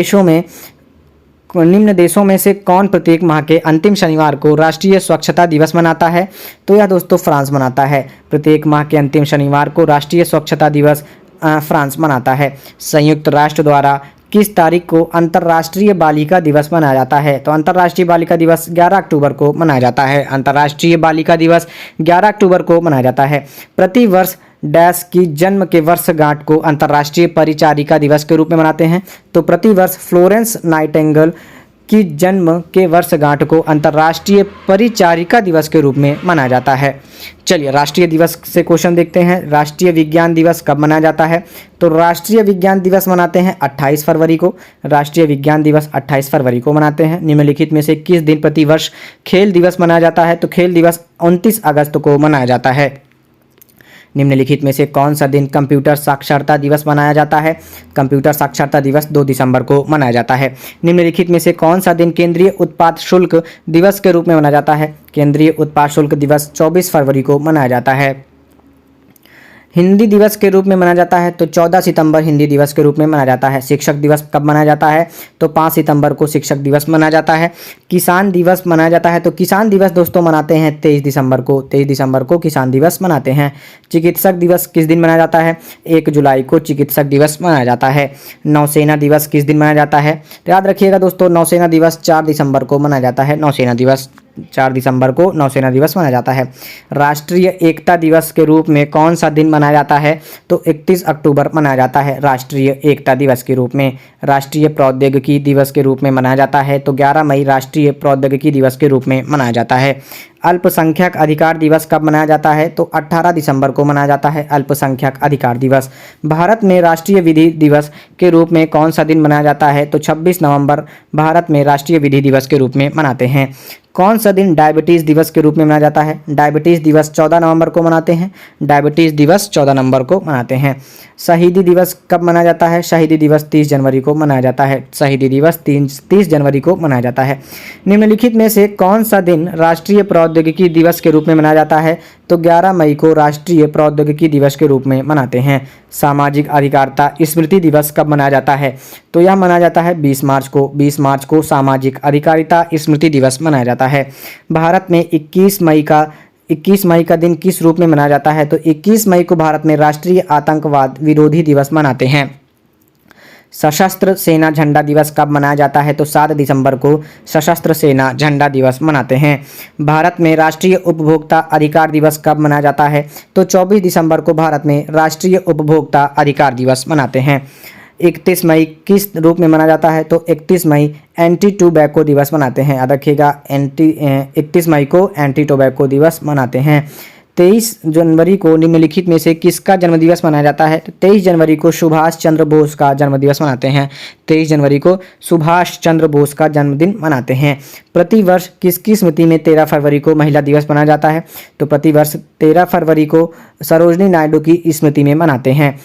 A: देशों में से कौन प्रत्येक माह के अंतिम शनिवार को राष्ट्रीय स्वच्छता दिवस मनाता है? तो यह दोस्तों फ्रांस मनाता है। प्रत्येक माह के अंतिम शनिवार को राष्ट्रीय स्वच्छता दिवस फ्रांस मनाता है। संयुक्त राष्ट्र द्वारा किस तारीख को अंतर्राष्ट्रीय बालिका दिवस मनाया जाता है? तो अंतर्राष्ट्रीय बालिका दिवस 11 अक्टूबर को मनाया जाता है। अंतर्राष्ट्रीय बालिका दिवस 11 अक्टूबर को मनाया जाता है। प्रतिवर्ष डैश की जन्म के वर्षगांठ को अंतर्राष्ट्रीय परिचारिका दिवस के रूप में मनाते हैं। तो प्रतिवर्ष फ्लोरेंस नाइटिंगेल की जन्म के वर्षगांठ को अंतर्राष्ट्रीय परिचारिका दिवस के रूप में मनाया जाता है। चलिए राष्ट्रीय दिवस से क्वेश्चन देखते हैं। राष्ट्रीय विज्ञान दिवस कब मनाया जाता है? तो राष्ट्रीय विज्ञान दिवस मनाते हैं 28 फरवरी को। राष्ट्रीय विज्ञान दिवस 28 फरवरी को मनाते हैं। निम्नलिखित में से किस दिन प्रतिवर्ष खेल दिवस मनाया जाता है? तो खेल दिवस 29 अगस्त को मनाया जाता है। निम्नलिखित में से कौन सा दिन कंप्यूटर साक्षरता दिवस मनाया जाता है? कंप्यूटर साक्षरता दिवस 2 दिसंबर को मनाया जाता है। निम्नलिखित में से कौन सा दिन केंद्रीय उत्पाद शुल्क दिवस के रूप में मनाया जाता है? केंद्रीय उत्पाद शुल्क दिवस 24 फरवरी को मनाया जाता है। हिंदी दिवस के रूप में मनाया जाता है तो 14 सितंबर हिंदी दिवस के रूप में मनाया जाता है। शिक्षक दिवस कब मनाया जाता है? तो 5 सितंबर को शिक्षक दिवस मनाया जाता है। किसान दिवस मनाया जाता है तो किसान दिवस दोस्तों मनाते हैं 23 दिसंबर को। 23 दिसंबर को किसान दिवस मनाते हैं। चिकित्सक दिवस किस दिन मनाया जाता है? 1 जुलाई को चिकित्सक दिवस मनाया जाता है। नौसेना दिवस किस दिन मनाया जाता है? तो याद रखिएगा दोस्तों नौसेना दिवस 4 दिसंबर को मनाया जाता है। नौसेना दिवस 4 दिसंबर को नौसेना दिवस मनाया जाता है। राष्ट्रीय एकता दिवस के रूप में कौन सा दिन मनाया जाता है? तो 31 अक्टूबर मनाया जाता है राष्ट्रीय एकता दिवस के रूप में। राष्ट्रीय प्रौद्योगिकी दिवस के रूप में मनाया जाता है तो 11 मई राष्ट्रीय प्रौद्योगिकी दिवस के रूप में मनाया जाता है। अल्पसंख्यक अधिकार दिवस कब मनाया जाता है? तो 18 दिसंबर को मनाया जाता है अल्पसंख्यक अधिकार दिवस। भारत में राष्ट्रीय विधि दिवस के रूप में कौन सा दिन मनाया जाता है? तो 26 नवंबर भारत में राष्ट्रीय विधि दिवस के रूप में मनाते हैं। कौन सा दिन डायबिटीज़ दिवस के रूप में मनाया जाता है? डायबिटीज़ दिवस 14 नवंबर को मनाते हैं। डायबिटीज़ दिवस 14 नवंबर को मनाते हैं। शहीदी दिवस कब मनाया जाता है? शहीदी दिवस 30 जनवरी को मनाया जाता है। शहीदी दिवस 30 जनवरी को मनाया जाता है। निम्नलिखित में से कौन सा दिन राष्ट्रीय प्रौद्योगिकी दिवस के रूप में मनाया जाता है? तो 11 मई को राष्ट्रीय प्रौद्योगिकी दिवस के रूप में मनाते हैं। सामाजिक अधिकारिता स्मृति दिवस कब मनाया जाता है? तो यह मनाया जाता है 20 मार्च को। 20 मार्च को सामाजिक अधिकारिता स्मृति दिवस मनाया जाता है। भारत में 21 मई का दिन किस रूप में मनाया जाता है? तो 21 मई को भारत में राष्ट्रीय आतंकवाद विरोधी दिवस मनाते हैं। सशस्त्र सेना झंडा दिवस कब मनाया जाता है? तो 7 दिसंबर को सशस्त्र सेना झंडा दिवस मनाते हैं। भारत में राष्ट्रीय उपभोक्ता अधिकार दिवस कब मनाया जाता है? तो 24 दिसंबर को भारत में राष्ट्रीय उपभोक्ता अधिकार दिवस मनाते हैं। 31 मई किस रूप में मनाया जाता है? तो 31 मई एंटी टोबैको दिवस मनाते हैं। याद रखिएगा 31 मई को एंटी टोबैको दिवस मनाते हैं। 23 जनवरी को निम्नलिखित में से किसका जन्मदिवस मनाया जाता है? तो 23 जनवरी को सुभाष चंद्र बोस का जन्मदिवस मनाते हैं। 23 जनवरी को सुभाष चंद्र बोस का जन्मदिन मनाते हैं। प्रतिवर्ष किसकी स्मृति में 13 फरवरी को महिला दिवस मनाया जाता है? तो प्रतिवर्ष 13 फरवरी को सरोजिनी नायडू की स्मृति में मनाते हैं।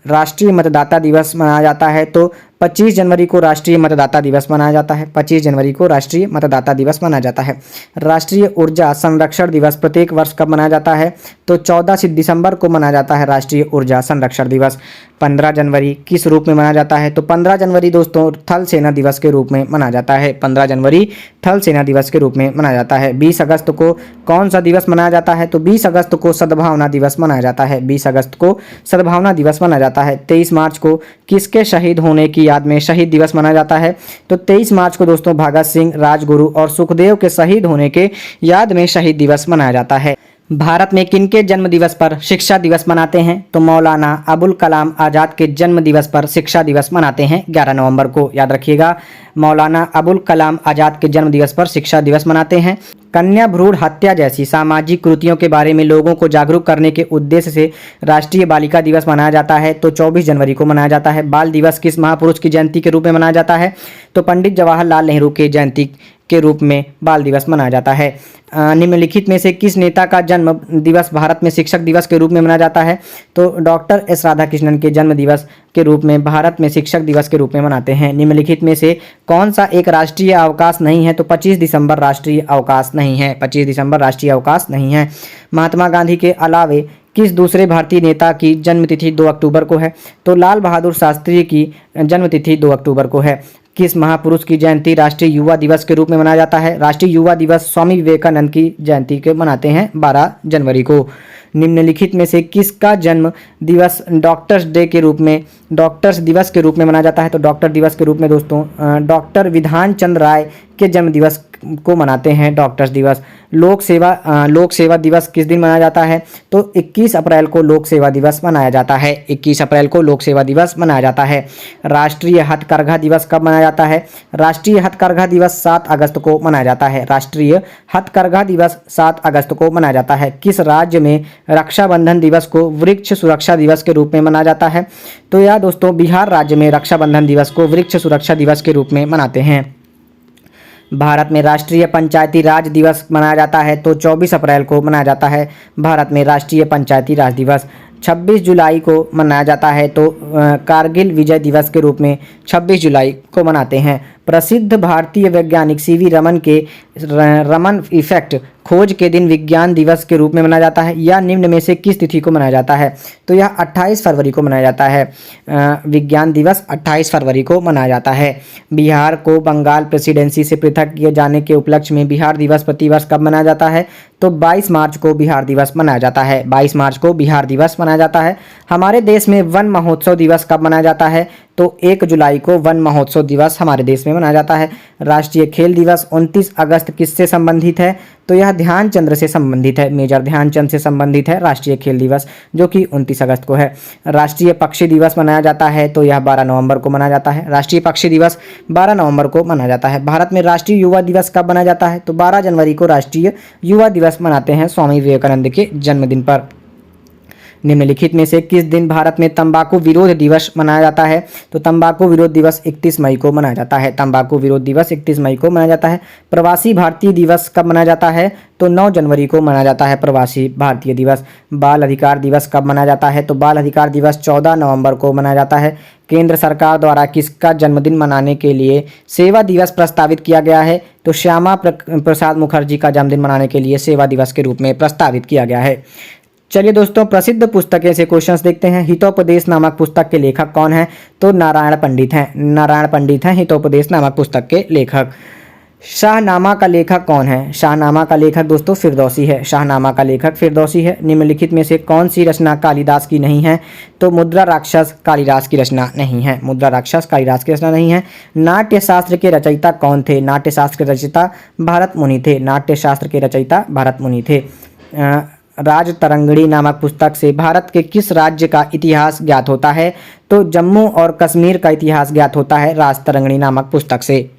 A: राष्ट्रीय मतदाता दिवस मनाया जाता है तो 25 जनवरी को राष्ट्रीय मतदाता दिवस मनाया जाता है। 25 जनवरी को राष्ट्रीय मतदाता दिवस मनाया जाता है। राष्ट्रीय ऊर्जा संरक्षण दिवस प्रत्येक वर्ष कब मनाया जाता है? तो 14 दिसंबर को मनाया जाता है राष्ट्रीय ऊर्जा संरक्षण दिवस। 15 जनवरी किस रूप में मनाया जाता है? तो 15 जनवरी दोस्तों थल सेना दिवस के रूप में मनाया जाता है। 15 जनवरी थल सेना दिवस के रूप में मनाया जाता है। 20 अगस्त को कौन सा दिवस मनाया जाता है? तो 20 अगस्त को सद्भावना दिवस मनाया जाता है। 20 अगस्त को सद्भावना दिवस मनाया जाता है। 23 मार्च को किसके शहीद होने की याद में शहीद दिवस मनाया जाता है? तो 23 मार्च को दोस्तों भगत सिंह, राजगुरु और सुखदेव के शहीद होने के याद में शहीद दिवस मनाया जाता है। भारत में किनके जन्म दिवस पर शिक्षा दिवस मनाते हैं? तो मौलाना अबुल कलाम आज़ाद के जन्म दिवस पर शिक्षा दिवस मनाते हैं 11 नवंबर को। याद रखिएगा मौलाना अबुल कलाम आज़ाद के जन्म दिवस पर शिक्षा दिवस मनाते हैं। कन्या भ्रूण हत्या जैसी सामाजिक कृतियों के बारे में लोगों को जागरूक करने के उद्देश्य से राष्ट्रीय बालिका दिवस मनाया जाता है? तो 24 जनवरी को मनाया जाता है। बाल दिवस किस महापुरुष की जयंती के रूप में मनाया जाता है? तो पंडित जवाहरलाल नेहरू के जयंती के रूप में बाल दिवस मनाया जाता है। निम्नलिखित में से किस नेता का जन्म दिवस भारत में शिक्षक दिवस के रूप में मनाया जाता है? तो डॉक्टर एस राधाकृष्णन के जन्म दिवस के रूप में भारत में शिक्षक दिवस के रूप में मनाते हैं। निम्नलिखित में से कौन सा एक राष्ट्रीय अवकाश नहीं है? तो 25 दिसंबर राष्ट्रीय अवकाश नहीं है। 25 दिसंबर राष्ट्रीय अवकाश नहीं है। महात्मा गांधी के अलावे किस दूसरे भारतीय नेता की जन्मतिथि 2 अक्टूबर को है? तो लाल बहादुर शास्त्री की जन्मतिथि 2 अक्टूबर को है। किस महापुरुष की जयंती राष्ट्रीय युवा दिवस के रूप में मनाया जाता है? राष्ट्रीय युवा दिवस स्वामी विवेकानंद की जयंती के मनाते हैं 12 जनवरी को। निम्नलिखित में से किसका जन्म दिवस डॉक्टर्स डे के रूप में डॉक्टर्स दिवस के रूप में मनाया जाता है? तो डॉक्टर दिवस के रूप में दोस्तों डॉक्टर विधान चंद्र राय के जन्म दिवस को मनाते हैं डॉक्टर्स दिवस। लोक सेवा दिवस किस दिन मनाया जाता है? तो 21 अप्रैल को लोक सेवा दिवस मनाया जाता है। 21 अप्रैल को लोक सेवा दिवस मनाया जाता है। राष्ट्रीय हथकरघा दिवस कब मनाया जाता है? राष्ट्रीय हथकरघा दिवस 7 अगस्त को मनाया जाता है। राष्ट्रीय हथकरघा दिवस 7 अगस्त को मनाया जाता है। किस राज्य में रक्षाबंधन दिवस को वृक्ष सुरक्षा दिवस के रूप में मनाया जाता है? तो यह दोस्तों बिहार राज्य में रक्षाबंधन दिवस को वृक्ष सुरक्षा दिवस के रूप में मनाते हैं। भारत में राष्ट्रीय पंचायती राज दिवस मनाया जाता है? तो 24 अप्रैल को मनाया जाता है भारत में राष्ट्रीय पंचायती राज दिवस। 26 जुलाई को मनाया जाता है तो कारगिल विजय दिवस के रूप में 26 जुलाई को मनाते हैं। प्रसिद्ध भारतीय वैज्ञानिक सीवी रमन के रमन इफेक्ट खोज के दिन विज्ञान दिवस के रूप में मनाया जाता है? या निम्न में से किस तिथि को मनाया जाता है? तो यह 28 फरवरी को मनाया जाता है। विज्ञान दिवस 28 फरवरी को मनाया जाता है। बिहार को बंगाल प्रेसिडेंसी से पृथक किए जाने के उपलक्ष्य में बिहार दिवस प्रतिवर्ष कब मनाया जाता है? तो 22 मार्च को बिहार दिवस मनाया जाता है। 22 मार्च को बिहार दिवस मनाया जाता है। हमारे देश में वन महोत्सव दिवस कब मनाया जाता है? तो 1 जुलाई को वन महोत्सव दिवस हमारे देश में मनाया जाता है। राष्ट्रीय खेल दिवस 29 अगस्त किससे संबंधित है? तो यह ध्यानचंद्र से संबंधित है। मेजर ध्यानचंद से संबंधित है राष्ट्रीय खेल दिवस, जो कि 29 अगस्त को है। राष्ट्रीय पक्षी दिवस मनाया जाता है तो यह 12 नवंबर को मनाया जाता है। राष्ट्रीय पक्षी दिवस 12 नवंबर को मनाया जाता है। भारत में राष्ट्रीय युवा दिवस कब मनाया जाता है? तो 12 जनवरी को राष्ट्रीय युवा दिवस मनाते हैं स्वामी विवेकानंद के जन्मदिन पर। निम्नलिखित में से किस दिन भारत में तंबाकू विरोध दिवस मनाया जाता है? तो तंबाकू विरोध दिवस 31 मई को मनाया जाता है। तंबाकू विरोध दिवस 31 मई को मनाया जाता है। प्रवासी भारतीय दिवस कब मनाया जाता है? तो 9 जनवरी को मनाया जाता है प्रवासी भारतीय दिवस। बाल अधिकार दिवस कब मनाया जाता है? तो बाल अधिकार दिवस 14 नवंबर को मनाया जाता है। केंद्र सरकार द्वारा किसका जन्मदिन मनाने के लिए सेवा दिवस प्रस्तावित किया गया है? तो श्यामा प्रसाद मुखर्जी का जन्मदिन मनाने के लिए सेवा दिवस के रूप में प्रस्तावित किया गया है। चलिए दोस्तों, प्रसिद्ध पुस्तकें से क्वेश्चंस देखते हैं। हितोपदेश नामक पुस्तक के लेखक कौन है? तो नारायण पंडित हैं। नारायण पंडित हैं हितोपदेश नामक पुस्तक के लेखक। शाहनामा का लेखक कौन है? शाहनामा का लेखक दोस्तों फिरदौसी है। शाहनामा का लेखक फिरदौसी है। निम्नलिखित में से कौन सी रचना कालिदास की नहीं है? तो मुद्रा राक्षस कालिदास की रचना नहीं है। मुद्रा राक्षस कालिदास की रचना नहीं है। नाट्य शास्त्र के रचयिता कौन थे? नाट्य शास्त्र के रचयिता भरत मुनि थे। नाट्य शास्त्र के रचयिता भरत मुनि थे। राजतरंगिणी नामक पुस्तक से भारत के किस राज्य का इतिहास ज्ञात होता है? तो जम्मू और कश्मीर का इतिहास ज्ञात होता है राजतरंगिणी नामक पुस्तक से।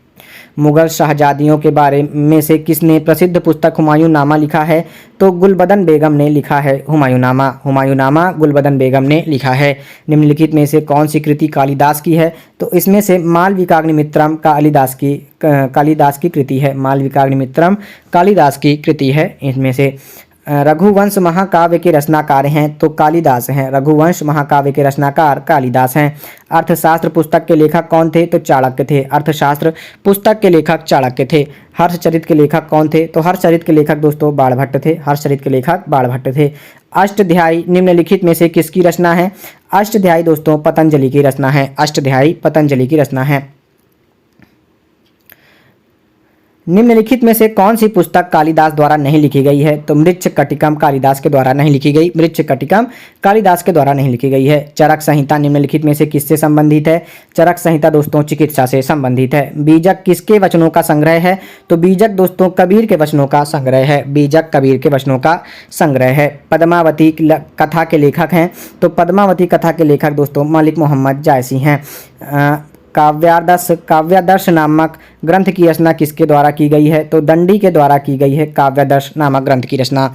A: मुगल शहजादियों के बारे में से किसने प्रसिद्ध पुस्तक हुमायूं नामा लिखा है? तो गुलबदन बेगम ने लिखा है हुमायूं नामा। हुमायूं नामा गुलबदन बेगम ने लिखा है। निम्नलिखित में से कौन सी कृति कालिदास की है? तो इसमें से मालविकाग्निमित्रम कालिदास की कृति है। मालविकाग्निमित्रम कालिदास की कृति है। इसमें से रघुवंश महाकाव्य के रचनाकार हैं तो कालिदास हैं। रघुवंश महाकाव्य के रचनाकार कालिदास हैं। अर्थशास्त्र पुस्तक के लेखक कौन थे? तो चाणक्य थे। अर्थशास्त्र पुस्तक के लेखक चाणक्य थे। हर्षचरित के लेखक कौन थे? तो हर्षचरित के लेखक दोस्तों बाणभट्ट थे। हर्षचरित के लेखक बाणभट्ट थे। अष्टध्यायी निम्नलिखित में से किसकी रचना है? अष्टध्यायी दोस्तों पतंजलि की रचना है। अष्टध्यायी पतंजलि की रचना है। निम्नलिखित में से कौन सी पुस्तक कालिदास द्वारा नहीं लिखी गई है? तो मृच्छकटिकम कालिदास के द्वारा नहीं लिखी गई। मृच्छकटिकम कालिदास के द्वारा नहीं लिखी गई है। चरक संहिता निम्नलिखित में से किससे संबंधित है? चरक संहिता दोस्तों चिकित्सा से संबंधित है। बीजक किसके वचनों का संग्रह है? तो बीजक दोस्तों कबीर के वचनों का संग्रह है। बीजक कबीर के वचनों का संग्रह है। पद्मावती कथा के लेखक हैं तो पद्मावती कथा के लेखक दोस्तों मलिक मोहम्मद जायसी हैं। काव्यादर्श नामक ग्रंथ की रचना किसके द्वारा की गई है? तो दंडी के द्वारा की गई है काव्यादर्श नामक ग्रंथ की रचना।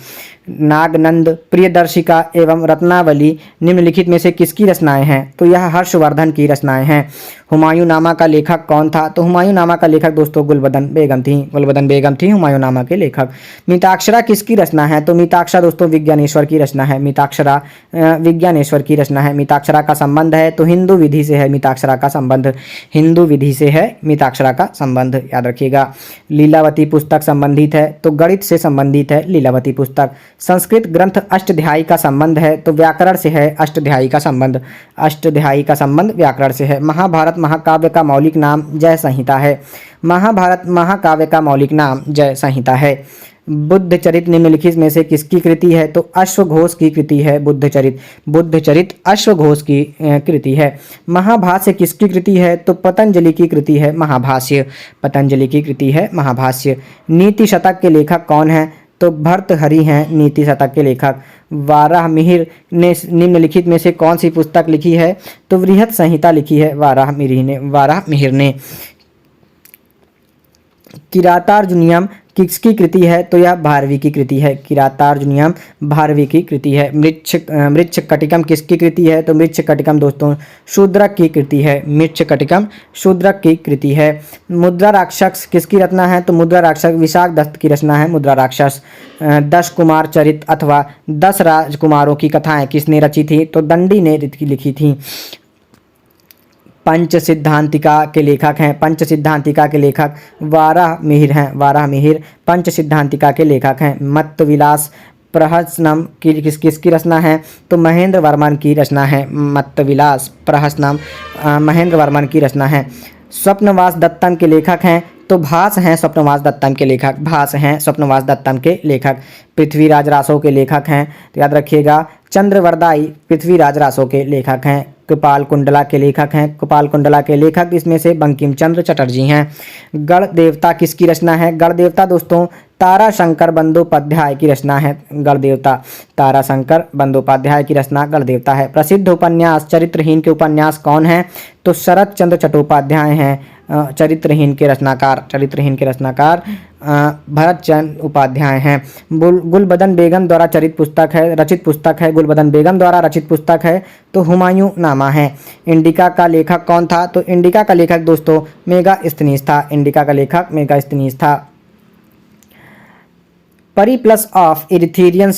A: नागनंद, प्रियदर्शिका एवं रत्नावली निम्नलिखित में से किसकी रचनाएं हैं? तो यह हर्षवर्धन की रचनाएं हैं। हुमायूंनामा का लेखक कौन था? तो हुमायूंनामा का लेखक दोस्तों गुलबदन बेगम थी। गुलबदन बेगम थी हुमायूंनामा के लेखक। मिताक्षरा किसकी रचना है? तो मिताक्षरा दोस्तों विज्ञानेश्वर की रचना है। मिताक्षरा विज्ञानेश्वर की रचना है। मिताक्षरा का संबंध है तो हिंदू विधि से है मिताक्षरा का संबंध। हिंदू विधि से है मिताक्षरा का संबंध, याद रखिएगा। लीलावती पुस्तक संबंधित है तो गणित से संबंधित है लीलावती पुस्तक। संस्कृत ग्रंथ अष्टाध्यायी का संबंध है तो व्याकरण से है अष्टाध्यायी का संबंध। अष्टाध्यायी का संबंध व्याकरण से है। महाभारत महाकाव्य का मौलिक नाम जय संहिता है। महाभारत महाकाव्य का मौलिक नाम जय संहिता है। बुद्धचरित निम्नलिखित में से किसकी कृति है? तो अश्वघोष की कृति है बुद्धचरित। बुद्धचरित अश्वघोष की कृति है। महाभाष्य किसकी कृति है? तो पतंजलि की कृति है महाभाष्य। पतंजलि की कृति है महाभाष्य। नीति शतक के लेखक कौन है? तो भर्तृहरि हैं नीति शतक के लेखक। वाराहमिहिर ने निम्नलिखित में से कौन सी पुस्तक लिखी है? तो वृहत संहिता लिखी है वाराहमिहिर ने। किरातार्जुनीयम किसकी कृति है? तो यह भारवी की कृति है। किरातार्जुनीयम भारवी की कृति है। मृच्छकटिकम किसकी कृति है? तो मृच्छकटिकम दोस्तों शूद्रक की कृति है। मृच्छकटिकम शूद्रक की कृति है। मुद्रा राक्षस किसकी रचना है? तो मुद्रा राक्षस विशाख दत्त की रचना है मुद्रा राक्षस। 10 कुमार चरित अथवा 10 राजकुमारों की कथाएं किसने रची थी? तो दंडी ने लिखी थी। पंच सिद्धांतिका के लेखक हैं। पंच सिद्धांतिका के लेखक वाराहमिहिर हैं। वाराहमिहिर पंच सिद्धांतिका के लेखक हैं। मत्तविलास प्रहसनम की किसकी रचना है? तो महेंद्र वर्मन की रचना है। मत्तविलास प्रहसनम महेंद्र वर्मन की रचना है। स्वप्नवास दत्तम के लेखक हैं तो भास हैं स्वप्नवास दत्तम के लेखक। भास हैं स्वप्नवास दत्तम के लेखक। पृथ्वीराज रासो के लेखक हैं तो याद रखिएगा चंद्रवरदाई पृथ्वीराज रासो के लेखक हैं। कृपाल कुंडला के लेखक हैं। कृपाल कुंडला के लेखक इसमें से बंकिम चंद्र चटर्जी हैं। गण देवता किसकी रचना है? गण देवता दोस्तों ताराशंकर बंदोपाध्याय की रचना है। गण देवता ताराशंकर बंदोपाध्याय की रचना गण देवता है। प्रसिद्ध उपन्यास चरित्रहीन के उपन्यास कौन हैं? तो शरत चंद्र चट्टोपाध्याय हैं चरित्रहीन के रचनाकार। चरित्रहीन के रचनाकार भरत चंद्र उपाध्याय हैं। गुलबदन बेगम द्वारा रचित पुस्तक है। गुलबदन बेगम द्वारा रचित पुस्तक है तो हुमायूंनामा है। इंडिका का लेखक कौन था? तो इंडिका का लेखक दोस्तों मेगास्थनीज था। इंडिका का लेखक मेगास्थनीज था। परिप्लस ऑफ इरिथ्रियन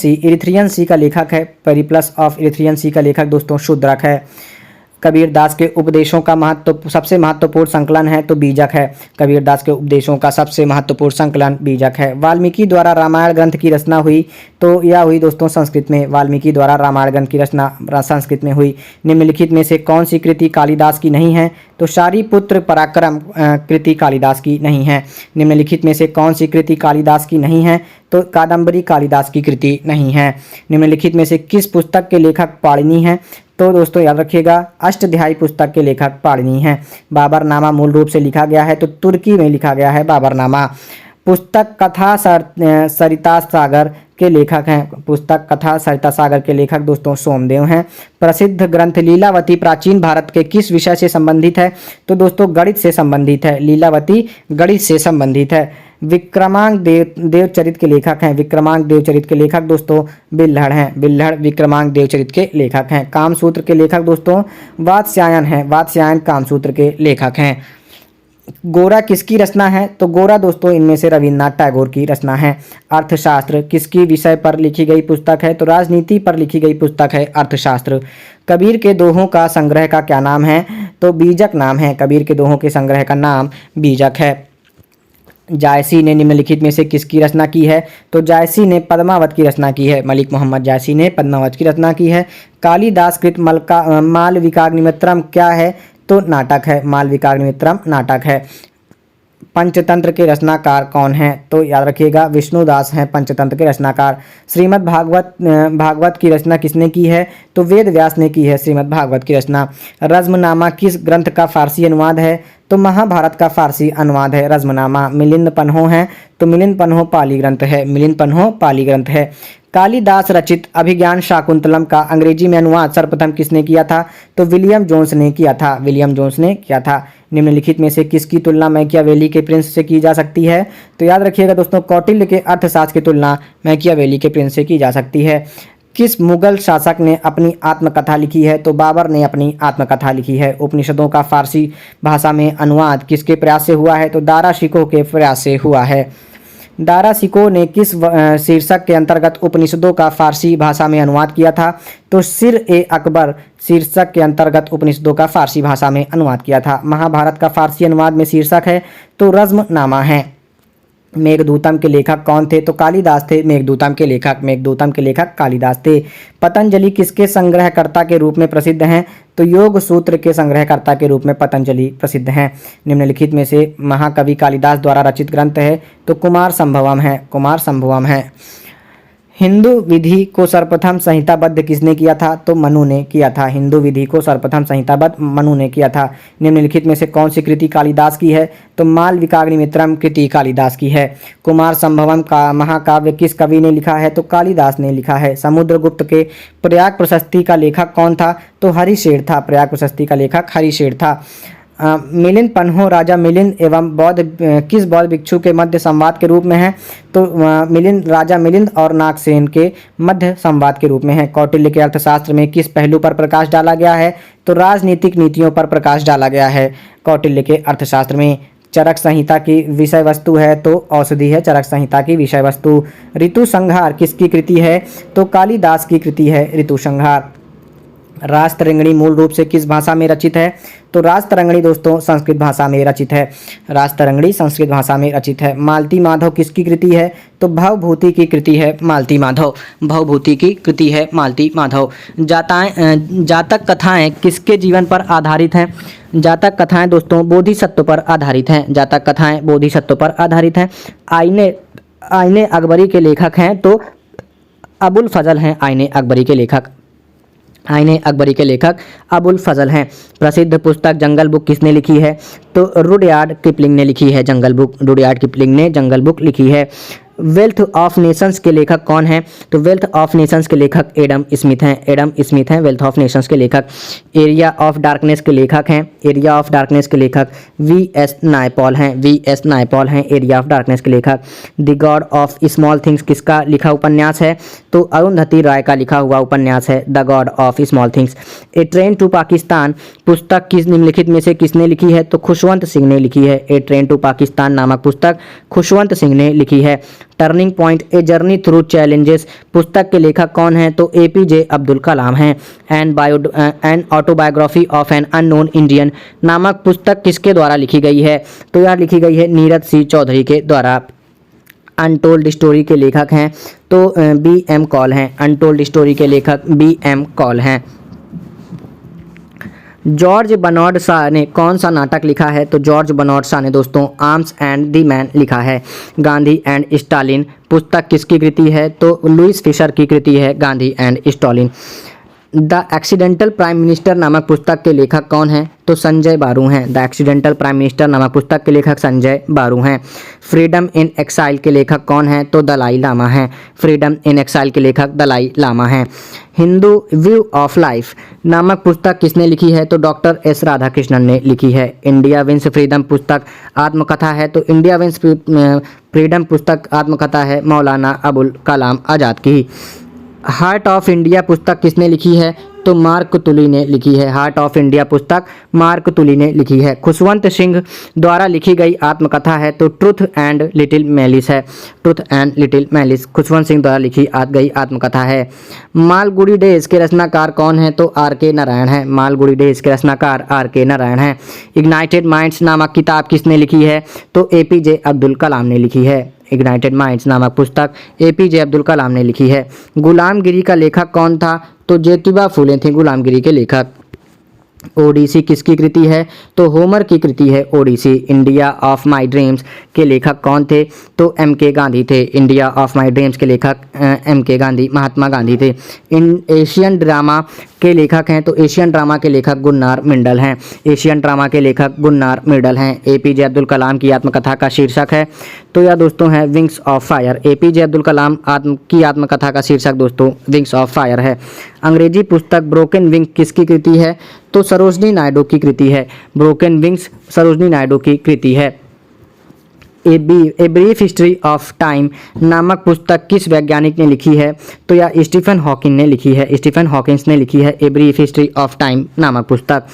A: सी का लेखक है। परिप्लस ऑफ इरिथ्रियन सी का लेखक दोस्तों शूद्रक है। कबीरदास के उपदेशों का सबसे महत्वपूर्ण संकलन है तो बीजक है। कबीरदास के उपदेशों का सबसे महत्वपूर्ण संकलन बीजक है। वाल्मीकि द्वारा रामायण ग्रंथ की रचना हुई तो यह हुई दोस्तों संस्कृत में। वाल्मीकि द्वारा रामायण ग्रंथ की रचना संस्कृत में हुई। निम्नलिखित में से कौन सी कृति कालिदास की नहीं है? तो शारीपुत्र पराक्रम कृति कालिदास की नहीं है। निम्नलिखित में से कौन सी कृति कालिदास की नहीं है? तो कादम्बरी कालिदास की कृति नहीं है। निम्नलिखित में से किस पुस्तक के लेखक पाणिनि हैं? तो दोस्तों याद रखिएगा अष्टाध्यायी पुस्तक के लेखक पाणिनि हैं। बाबरनामा मूल रूप से लिखा गया है तो तुर्की में लिखा गया है बाबरनामा। पुस्तक कथा सरिता सागर के लेखक हैं। पुस्तक कथा सरिता सागर के लेखक दोस्तों सोमदेव हैं। प्रसिद्ध ग्रंथ लीलावती प्राचीन भारत के किस विषय से संबंधित है? तो दोस्तों गणित से संबंधित है। लीलावती गणित से संबंधित है। विक्रमांक देवचरित के लेखक हैं। विक्रमांक देवचरित के लेखक दोस्तों बिल्हड़ हैं। बिल्हड़ विक्रमांक देवचरित के लेखक हैं। कामसूत्र के लेखक दोस्तों वात्स्यायन हैं। वात्स्यायन कामसूत्र के लेखक हैं। गोरा किसकी रचना है? तो गोरा दोस्तों इनमें से रविन्द्रनाथ टैगोर की रचना है। अर्थशास्त्र किसकी विषय पर लिखी गई पुस्तक है? तो राजनीति पर लिखी गई पुस्तक है अर्थशास्त्र। कबीर के दोहों का संग्रह का क्या नाम है? तो बीजक नाम है। कबीर के दोहों के संग्रह का नाम बीजक है। जायसी ने निम्नलिखित में से किसकी रचना की है? तो जायसी ने पद्मावत की रचना की है। मलिक मोहम्मद जायसी ने पद्मावत की रचना की है। कालिदास कृत मालविकाग्निमित्रम क्या है? तो नाटक है। मालविकाग्निमित्रम नाटक है। पंचतंत्र के रचनाकार कौन हैं? तो याद रखिएगा विष्णुदास हैं पंचतंत्र के रचनाकार। श्रीमद् भागवत की रचना किसने की है? तो वेद व्यास ने की है श्रीमद् भागवत की रचना। रज्मनामा किस ग्रंथ का फारसी अनुवाद है? तो महाभारत का फारसी अनुवाद है रज्मनामा। मिलिंद पन्हो हैं तो मिलिंद पन्हो पाली ग्रंथ है। मिलिंद पन्हो पाली ग्रंथ है। कालिदास रचित अभिज्ञान शाकुंतलम का अंग्रेजी में अनुवाद सर्वप्रथम किसने किया था? तो विलियम जोन्स ने किया था। विलियम जोन्स ने किया था। निम्नलिखित में से किसकी तुलना मैकियावेली के प्रिंस से की जा सकती है? तो याद रखिएगा दोस्तों, कौटिल्य के अर्थशास्त्र की तुलना मैकियावेली के प्रिंस से की जा सकती है। किस मुगल शासक ने अपनी आत्मकथा लिखी है? तो बाबर ने अपनी आत्मकथा लिखी है। उपनिषदों का फारसी भाषा में अनुवाद किसके प्रयास से हुआ है? तो दारा शिकोह के प्रयास से हुआ है। दारा शिकोह ने किस शीर्षक के अंतर्गत उपनिषदों का फारसी भाषा में अनुवाद किया था? तो सिर-ए-अकबर शीर्षक के अंतर्गत उपनिषदों का फारसी भाषा में अनुवाद किया था। महाभारत का फारसी अनुवाद में शीर्षक है तो रज़्मनामा है। मेघदूतम के लेखक कौन थे? तो कालिदास थे। मेघदूतम के लेखक कालिदास थे। पतंजलि किसके संग्रहकर्ता के रूप में प्रसिद्ध हैं? तो योग सूत्र के संग्रहकर्ता के रूप में पतंजलि प्रसिद्ध हैं। निम्नलिखित में से महाकवि कालिदास द्वारा रचित ग्रंथ है? तो कुमार संभवम है। हिंदू विधि को सर्वप्रथम संहिताबद्ध किसने किया था? तो मनु ने किया था। हिंदू विधि को सर्वप्रथम संहिताबद्ध मनु ने किया था। निम्नलिखित में से कौन सी कृति कालिदास की है? तो मालविकाग्निमित्रम कृति कालिदास की है। कुमार संभवम का महाकाव्य किस कवि ने लिखा है? तो कालिदास ने लिखा है। समुद्रगुप्त के प्रयाग प्रशस्ति का लेखक कौन था? तो हरिशेर था। प्रयाग प्रशस्ति का लेखक हरिशेर था। मिलिंद पन्हो राजा मिलिंद एवं किस बौद्ध भिक्षु के मध्य संवाद के रूप में है? तो राजा मिलिंद और नागसेन के मध्य संवाद के रूप में है। कौटिल्य के अर्थशास्त्र में किस पहलू पर प्रकाश डाला गया है? तो राजनीतिक नीतियों पर प्रकाश डाला गया है। कौटिल्य के अर्थशास्त्र में चरक संहिता की विषय वस्तु है? तो औषधि है चरक संहिता की विषय वस्तु। ऋतु संहार किसकी कृति है? तो कालिदास की कृति है ऋतु संहार। राजतरंगिणी मूल रूप से किस भाषा में रचित है? तो राजतरंगिणी दोस्तों संस्कृत भाषा में रचित है। राजतरंगिणी संस्कृत भाषा में रचित है। मालती माधव किसकी कृति है? तो भवभूति की कृति है मालती माधव। भवभूति की कृति है मालती माधव। जातक कथाएं किसके जीवन पर आधारित हैं? जातक कथाएं दोस्तों बोधिसत्व पर आधारित हैं। जातक कथाएं बोधिसत्व पर आधारित हैं। आईने अकबरी के लेखक हैं? तो अबुल फजल हैं आईने अकबरी के लेखक अबुल फजल हैं। प्रसिद्ध पुस्तक जंगल बुक किसने लिखी है? तो रुडयार्ड किपलिंग ने लिखी है रुडयार्ड किपलिंग ने जंगल बुक लिखी है। वेल्थ ऑफ नेशंस के लेखक कौन हैं? तो वेल्थ ऑफ नेशंस के लेखक एडम स्मिथ हैं वेल्थ ऑफ नेशंस के लेखक। एरिया ऑफ डार्कनेस के लेखक वी.एस. नायपॉल हैं एरिया ऑफ डार्कनेस के लेखक। The god of small things किसका लिखा उपन्यास है? तो अरुंधति राय का लिखा हुआ उपन्यास है the god of small things. A train to Pakistan पुस्तक किस निम्नलिखित में से किसने लिखी है? तो खुशवंत सिंह ने लिखी है। ए ट्रेन टू पाकिस्तान नामक पुस्तक खुशवंत सिंह ने लिखी है। Turning point a journey through challenges पुस्तक के लेखक कौन हैं? तो एपीजे अब्दुल कलाम हैं। An autobiography of an unknown Indian नामक पुस्तक किसके द्वारा लिखी गई है? तो यह लिखी गई है नीरज सी चौधरी के द्वारा। अनटोल्ड स्टोरी के लेखक हैं? तो बी.एम. कॉल हैं। अनटोल्ड स्टोरी के लेखक बी.एम. कॉल हैं। जॉर्ज बर्नार्ड शॉ ने कौन सा नाटक लिखा है? तो जॉर्ज बर्नार्ड शॉ ने दोस्तों आर्म्स एंड द मैन लिखा है। गांधी एंड स्टालिन पुस्तक किसकी कृति है? तो लुइस फिशर की कृति है Gandhi and Stalin. The accidental prime minister नामक पुस्तक के लेखक कौन हैं? तो संजय बारू हैं। द एक्सीडेंटल प्राइम मिनिस्टर नामक पुस्तक के लेखक संजय बारू हैं। फ्रीडम इन एक्साइल के लेखक कौन हैं? तो दलाई लामा हैं। फ्रीडम इन एक्साइल के लेखक दलाई लामा हैं। हिंदू व्यू ऑफ लाइफ नामक पुस्तक किसने लिखी है? तो डॉक्टर एस राधाकृष्णन ने लिखी है। इंडिया विंस फ्रीडम पुस्तक आत्मकथा है? तो इंडिया विंस फ्रीडम पुस्तक आत्मकथा है मौलाना अबुल कलाम आज़ाद की। हार्ट ऑफ इंडिया पुस्तक किसने लिखी है? तो मार्क तुली ने लिखी है। हार्ट ऑफ इंडिया पुस्तक मार्क तुली ने लिखी है। खुशवंत सिंह द्वारा लिखी गई आत्मकथा है? तो ट्रुथ एंड लिटिल मैलिस है। Truth and little malice Khushwant Singh द्वारा लिखी गई आत्मकथा है। मालगुडी डेज के रचनाकार कौन है? तो आर.के. नारायण है। मालगुडी डेज के रचनाकार आर.के. नारायण है। इग्नाइटेड माइंड्स नामक किताब किसने लिखी है? तो ए.पी.जे. अब्दुल कलाम ने लिखी है। इग्नाइटेड माइंड्स नामक पुस्तक ए.पी.जे. अब्दुल कलाम ने लिखी है। गुलामगिरी का लेखक कौन था? तो ज्योतिबा फूले थे गुलामगिरी के लेखक। ओडिसी किसकी कृति है? तो होमर की कृति है Odyssey. India of my dreams के लेखक कौन थे? तो M.K. गांधी थे। इंडिया ऑफ माय ड्रीम्स के लेखक M.K. गांधी, महात्मा गांधी थे। इन एशियन ड्रामा के लेखक हैं तो एशियन ड्रामा के लेखक गुन्नार मिंडल हैं। एशियन ड्रामा के लेखक गुन्नार मिंडल हैं। APJ अब्दुल कलाम की आत्मकथा का शीर्षक है तो यह दोस्तों है wings of fire. APJ Abdul Kalam की आत्मकथा का शीर्षक दोस्तों विंग्स ऑफ फायर है। अंग्रेजी पुस्तक ब्रोकन विंग किसकी कृति है? तो सरोजनी नायडू की कृति है। ब्रोकन विंग्स सरोजनी नायडू की कृति है। A brief history of time नामक पुस्तक किस वैज्ञानिक ने लिखी है? तो यह स्टीफन हॉकिंग ने लिखी है। स्टीफन हॉकिंस ने लिखी है a brief history of time नामक पुस्तक।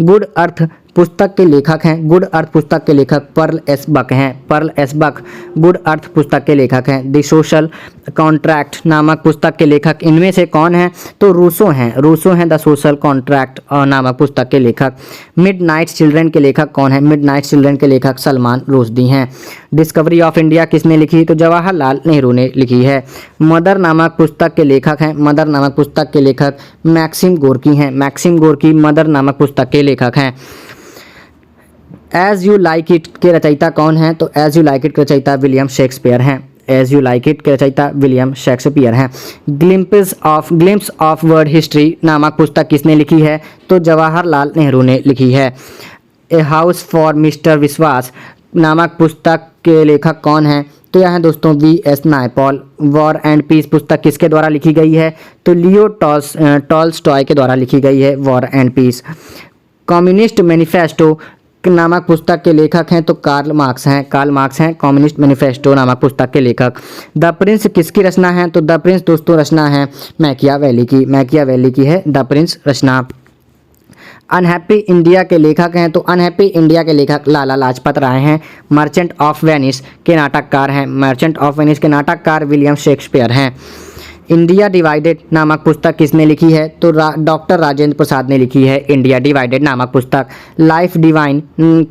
A: गुड अर्थ पुस्तक के लेखक हैं, गुड अर्थ पुस्तक के लेखक पर्ल एस बक हैं। पर्ल एस बक गुड अर्थ पुस्तक के लेखक हैं। द सोशल कॉन्ट्रैक्ट नामक पुस्तक के लेखक इनमें से कौन है? तो रूसो हैं। रूसो हैं द सोशल कॉन्ट्रैक्ट नामक पुस्तक के लेखक। मिडनाइट चिल्ड्रन के लेखक कौन है? मिडनाइट चिल्ड्रन के लेखक सलमान रुश्दी हैं। डिस्कवरी ऑफ इंडिया किसने लिखी? तो जवाहरलाल नेहरू ने लिखी है। मदर नामक पुस्तक के लेखक हैं, मदर नामक पुस्तक के लेखक मैक्सिम गोर्की हैं। मैक्सिम गोर्की मदर नामक पुस्तक के लेखक हैं। एज यू लाइक इट के रचयिता कौन हैं? तो एज यू लाइक इट के रचयिता विलियम शेक्सपियर हैं। एज यू लाइक इट के रचयिता विलियम शेक्सपियर हैं। ग्लिम्स ऑफ वर्ल्ड हिस्ट्री नामक पुस्तक किसने लिखी है? तो जवाहरलाल नेहरू ने लिखी है। ए हाउस फॉर मिस्टर विश्वास नामक पुस्तक के लेखक कौन हैं? तो यह है दोस्तों V.S. Naipaul. War and piece पुस्तक किसके द्वारा लिखी गई है? तो लियो टॉल्स्टॉय के द्वारा लिखी गई है war and peace. Communist manifesto नामक पुस्तक के लेखक हैं तो कार्ल मार्क्स हैं। कार्ल मार्क्स हैं कम्युनिस्ट मैनिफेस्टो नामक पुस्तक के लेखक। द प्रिंस किसकी रचना है? तो द प्रिंस दोस्तों रचना है मैकियावेली की। मैकियावेली की है द प्रिंस रचना। अनहैप्पी इंडिया के लेखक हैं तो अनहैप्पी इंडिया के लेखक लाला लाजपत राय हैं। मर्चेंट ऑफ वेनिस के नाटककार हैं, मर्चेंट ऑफ वेनिस के नाटककार विलियम शेक्सपियर हैं। इंडिया डिवाइडेड नामक पुस्तक किसने लिखी है? तो डॉक्टर राजेंद्र प्रसाद ने लिखी है इंडिया डिवाइडेड नामक पुस्तक। लाइफ डिवाइन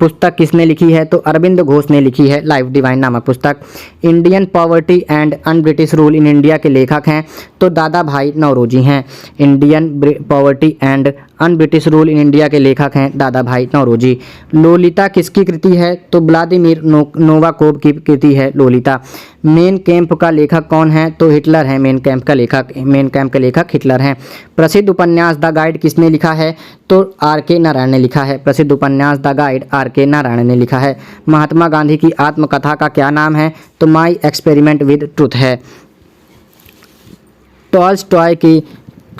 A: पुस्तक किसने लिखी है? तो अरविंद घोष ने लिखी है लाइफ डिवाइन नामक पुस्तक। Indian poverty and un British rule in India के लेखक हैं तो दादा भाई नौरोजी हैं। Indian poverty and un British rule in India के लेखक हैं दादा भाई नौरोजी। लोलिता किसकी कृति है? तो व्लादिमीर नोवाकोव की कृति है लोलिता। मेन कैंप का लेखक कौन है? तो हिटलर है मेन कैंप का लेखक। मेन कैंप के लेखक हिटलर हैं। प्रसिद्ध उपन्यास द गाइड किसने लिखा है? तो R.K. नारायण ने लिखा है। प्रसिद्ध उपन्यास द गाइड R.K. नारायण ने लिखा है। महात्मा गांधी की आत्मकथा का क्या नाम है? तो माई एक्सपेरिमेंट विद ट्रुथ है। टॉल्स्टॉय की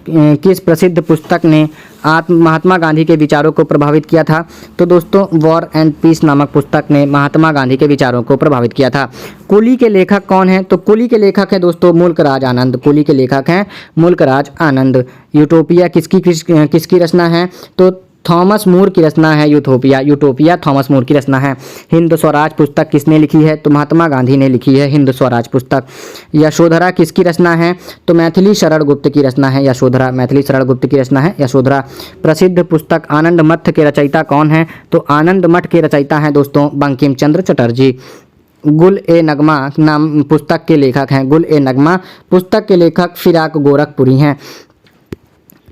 A: किस प्रसिद्ध पुस्तक ने महात्मा गांधी के विचारों को प्रभावित किया था? तो दोस्तों वॉर एंड पीस नामक पुस्तक ने महात्मा गांधी के विचारों को प्रभावित किया था। कुली के लेखक कौन हैं? तो कुली के लेखक हैं दोस्तों मुल्कराज आनंद। कुली के लेखक हैं मुल्कराज आनंद। यूटोपिया किसकी रचना है? तो थॉमस मूर की रचना है यूटोपिया। यूटोपिया थॉमस मूर की रचना है। हिंद स्वराज पुस्तक किसने लिखी है? तो महात्मा गांधी ने लिखी है हिंद स्वराज पुस्तक। यशोधरा किसकी रचना है? तो मैथिली शरण गुप्त की रचना है यशोधरा। मैथिली शरण गुप्त की रचना है यशोधरा। प्रसिद्ध पुस्तक आनंद मठ के रचयिता कौन है? तो आनंद मठ के रचयिता हैं दोस्तों बंकिम चंद्र चटर्जी। गुल ए नगमा नाम पुस्तक के लेखक हैं। गुल ए नगमा पुस्तक के लेखक फिराक गोरखपुरी हैं।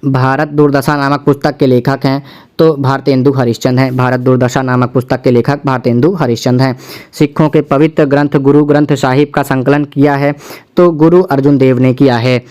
A: भारत दुर्दशा नामक पुस्तक के लेखक हैं तो भारतेंदु हरिश्चंद्र हैं। भारत दुर्दशा नामक पुस्तक के लेखक भारतेंदु हरिश्चंद्र हैं। सिखों के पवित्र ग्रंथ गुरु ग्रंथ साहिब का संकलन किया है तो गुरु अर्जुन देव ने किया है।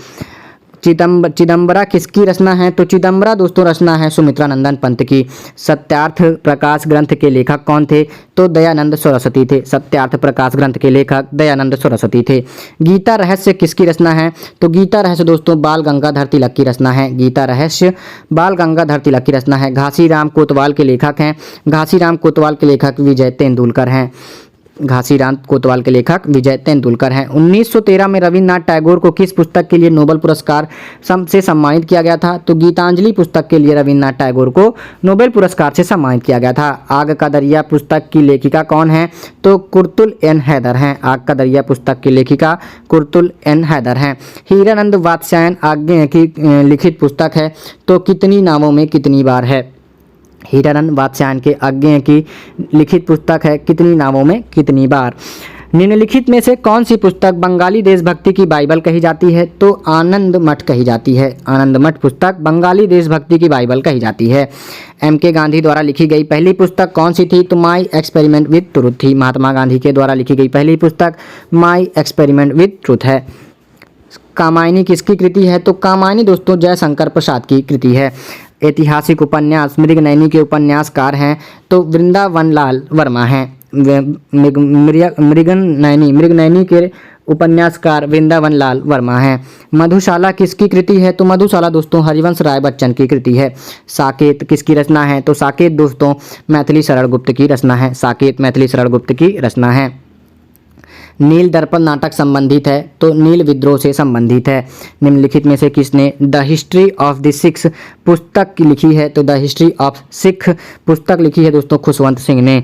A: चिदम्बरा किसकी रचना है? तो चिदम्बरा दोस्तों रचना है सुमित्रा नंदन पंत की। सत्यार्थ प्रकाश ग्रंथ के लेखक कौन थे? तो दयानंद सरस्वती थे। सत्यार्थ प्रकाश ग्रंथ के लेखक दयानंद सरस्वती थे। गीता रहस्य किसकी रचना है? तो गीता रहस्य दोस्तों बाल गंगाधर तिलक की रचना है। गीता रहस्य बाल गंगाधर तिलक की रचना है। घासीराम कोतवाल के लेखक हैं। घासीराम कोतवाल के लेखक विजय तेंदुलकर हैं। घासीराम कोतवाल के लेखक विजय तेंदुलकर हैं। 1913 में रविन्द्रनाथ टैगोर को किस पुस्तक के लिए नोबेल पुरस्कार से सम्मानित किया गया था? तो गीतांजलि पुस्तक के लिए रविन्द्रनाथ टैगोर को नोबेल पुरस्कार से सम्मानित किया गया था। आग का दरिया पुस्तक की लेखिका कौन है? तो कुर्तुल एन हैदर हैं। आग का दरिया पुस्तक की लेखिका कुर्तुल एन हैदर हैं। हीरानंद वात्स्यायन आज्ञा की लिखित पुस्तक है तो कितनी नामों में कितनी बार है? हीरानंद वात्स्यायन के आज्ञा की लिखित पुस्तक है कितनी नामों में कितनी बार। निम्नलिखित में से कौन सी पुस्तक बंगाली देशभक्ति की बाइबल कही जाती है? तो आनंद मठ कही जाती है। आनंद मठ पुस्तक बंगाली देशभक्ति की बाइबल कही जाती है। M.K. गांधी द्वारा लिखी गई पहली पुस्तक कौन सी थी? तो माई एक्सपेरिमेंट विद ट्रूथ थी। महात्मा गांधी के द्वारा लिखी गई पहली पुस्तक माई एक्सपेरिमेंट विद ट्रूथ है। कामायनी किसकी कृति है? तो कामायनी दोस्तों जयशंकर प्रसाद की कृति है। ऐतिहासिक उपन्यास मृगनयनी के उपन्यासकार हैं तो वृंदावनलाल वर्मा हैं। मृगनयनी के उपन्यासकार वृंदावनलाल वर्मा हैं। मधुशाला किसकी कृति है? तो मधुशाला दोस्तों हरिवंश राय बच्चन की कृति है। साकेत किसकी रचना है? तो साकेत दोस्तों मैथिली शरण गुप्त की रचना है। साकेत मैथिली शरण गुप्त की रचना है। नील दर्पण नाटक संबंधित है तो नील विद्रोह से संबंधित है। निम्नलिखित में से किसने the history of the six पुस्तक लिखी है? तो द हिस्ट्री ऑफ सिख पुस्तक लिखी है दोस्तों खुशवंत सिंह ने।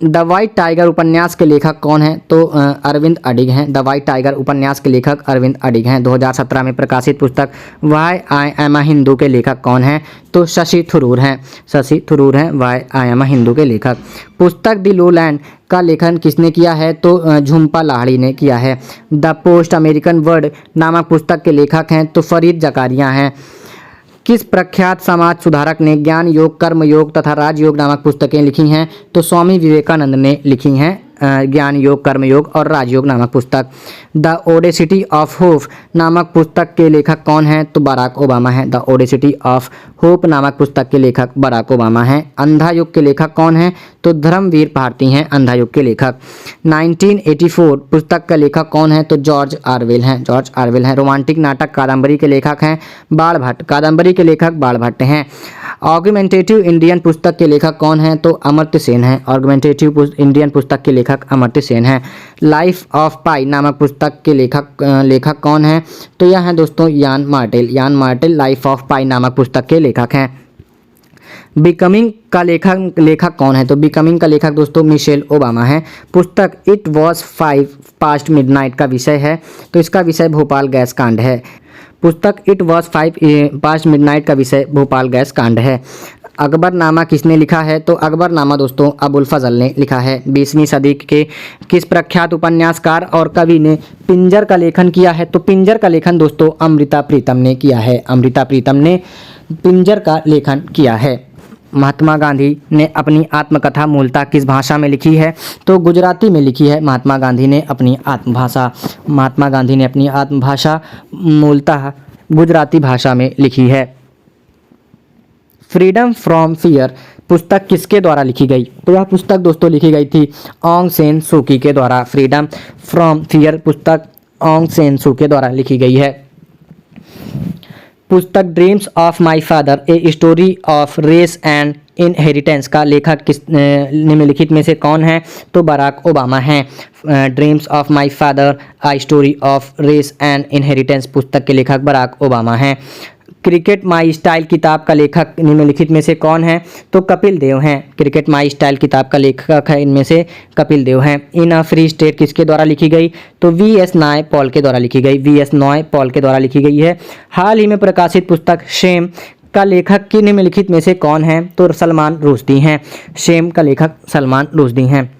A: द वाइट टाइगर उपन्यास के लेखक कौन हैं? तो अरविंद अडिग हैं। द वाइट टाइगर उपन्यास के लेखक अरविंद अडिग हैं। 2017 में प्रकाशित पुस्तक why I am a Hindu के लेखक कौन हैं? तो शशि थरूर हैं। शशि थरूर हैं why I am a Hindu के लेखक। पुस्तक द लोलैंड का लेखन किसने किया है? तो झुम्पा लाहिड़ी ने किया है। द पोस्ट अमेरिकन वर्ड नामक पुस्तक के लेखक हैं तो फरीद जकारिया हैं। किस प्रख्यात समाज सुधारक ने ज्ञान योग, कर्म योग तथा राजयोग नामक पुस्तकें लिखी हैं? तो स्वामी विवेकानंद ने लिखी हैं ज्ञान योग, कर्म योग और राजयोग नामक पुस्तक। द ओडेसिटी ऑफ होप नामक पुस्तक के लेखक कौन हैं? तो बराक ओबामा हैं। द ओडेसिटी ऑफ होप नामक पुस्तक के लेखक बराक ओबामा हैं। अंधा युग के लेखक कौन हैं? तो धर्मवीर भारती हैं अंधा युग के लेखक। 1984 पुस्तक का लेखक कौन है? तो जॉर्ज आरवेल हैं। जॉर्ज आरवेल हैं। रोमांटिक नाटक कादम्बरी के लेखक हैं बाण भट्ट। कादम्बरी के लेखक बाण भट्ट हैं। आर्गुमेंटेटिव इंडियन पुस्तक के लेखक कौन हैं? तो अमर्त्य सेन हैं। आर्गुमेंटेटिव इंडियन पुस्तक के लेखक अमर्त्य सेन हैं। लाइफ ऑफ पाई नामक पुस्तक के लेखक कौन हैं? तो यह हैं दोस्तों यान मार्टेल। यान मार्टेल लाइफ ऑफ पाई नामक पुस्तक के लेखक हैं। बिकमिंग का लेखक कौन है? तो बिकमिंग का लेखक दोस्तों मिशेल ओबामा है। पुस्तक इट वॉज 5 पास्ट मिडनाइट का विषय है तो इसका विषय भोपाल गैस कांड है। पुस्तक इट वॉज 5 पास्ट मिडनाइट का विषय भोपाल गैस कांड है। अकबरनामा किसने लिखा है? तो अकबरनामा दोस्तों अबुल फजल ने लिखा है। 20वीं सदी के किस प्रख्यात उपन्यासकार और कवि ने पिंजर का लेखन किया है? तो पिंजर का लेखन दोस्तों अमृता प्रीतम ने किया है। अमृता प्रीतम ने पिंजर का लेखन किया है। महात्मा गांधी ने अपनी आत्मकथा मूलतः किस भाषा में लिखी है? तो गुजराती में लिखी है। महात्मा गांधी ने अपनी आत्मभाषा मूलतः गुजराती भाषा में लिखी है। फ्रीडम फ्रॉम फियर पुस्तक किसके द्वारा लिखी गई? तो यह पुस्तक दोस्तों लिखी गई थी ऑन्ग सैन सू की के द्वारा। फ्रीडम फ्रॉम फियर पुस्तक ऑन्ग सैन सू के द्वारा लिखी गई है। पुस्तक dreams of my father a story of race and inheritance का लेखक किस निम्नलिखित में से कौन है? तो बराक ओबामा हैं। Dreams of my father a story of race and inheritance पुस्तक के लेखक बराक ओबामा हैं। क्रिकेट माई स्टाइल किताब का लेखक निम्नलिखित में से कौन है? तो कपिल देव हैं। क्रिकेट माई स्टाइल किताब का लेखक है इनमें से कपिल देव हैं। इन अ फ्री स्टेट किसके द्वारा लिखी गई? तो V.S. नॉय पॉल के द्वारा लिखी गई। V.S. नॉय पॉल के द्वारा लिखी गई है। हाल ही में प्रकाशित पुस्तक शेम का लेखक की निम्नलिखित में से कौन है? तो सलमान रुश्दी हैं। शेम का लेखक सलमान रुश्दी हैं।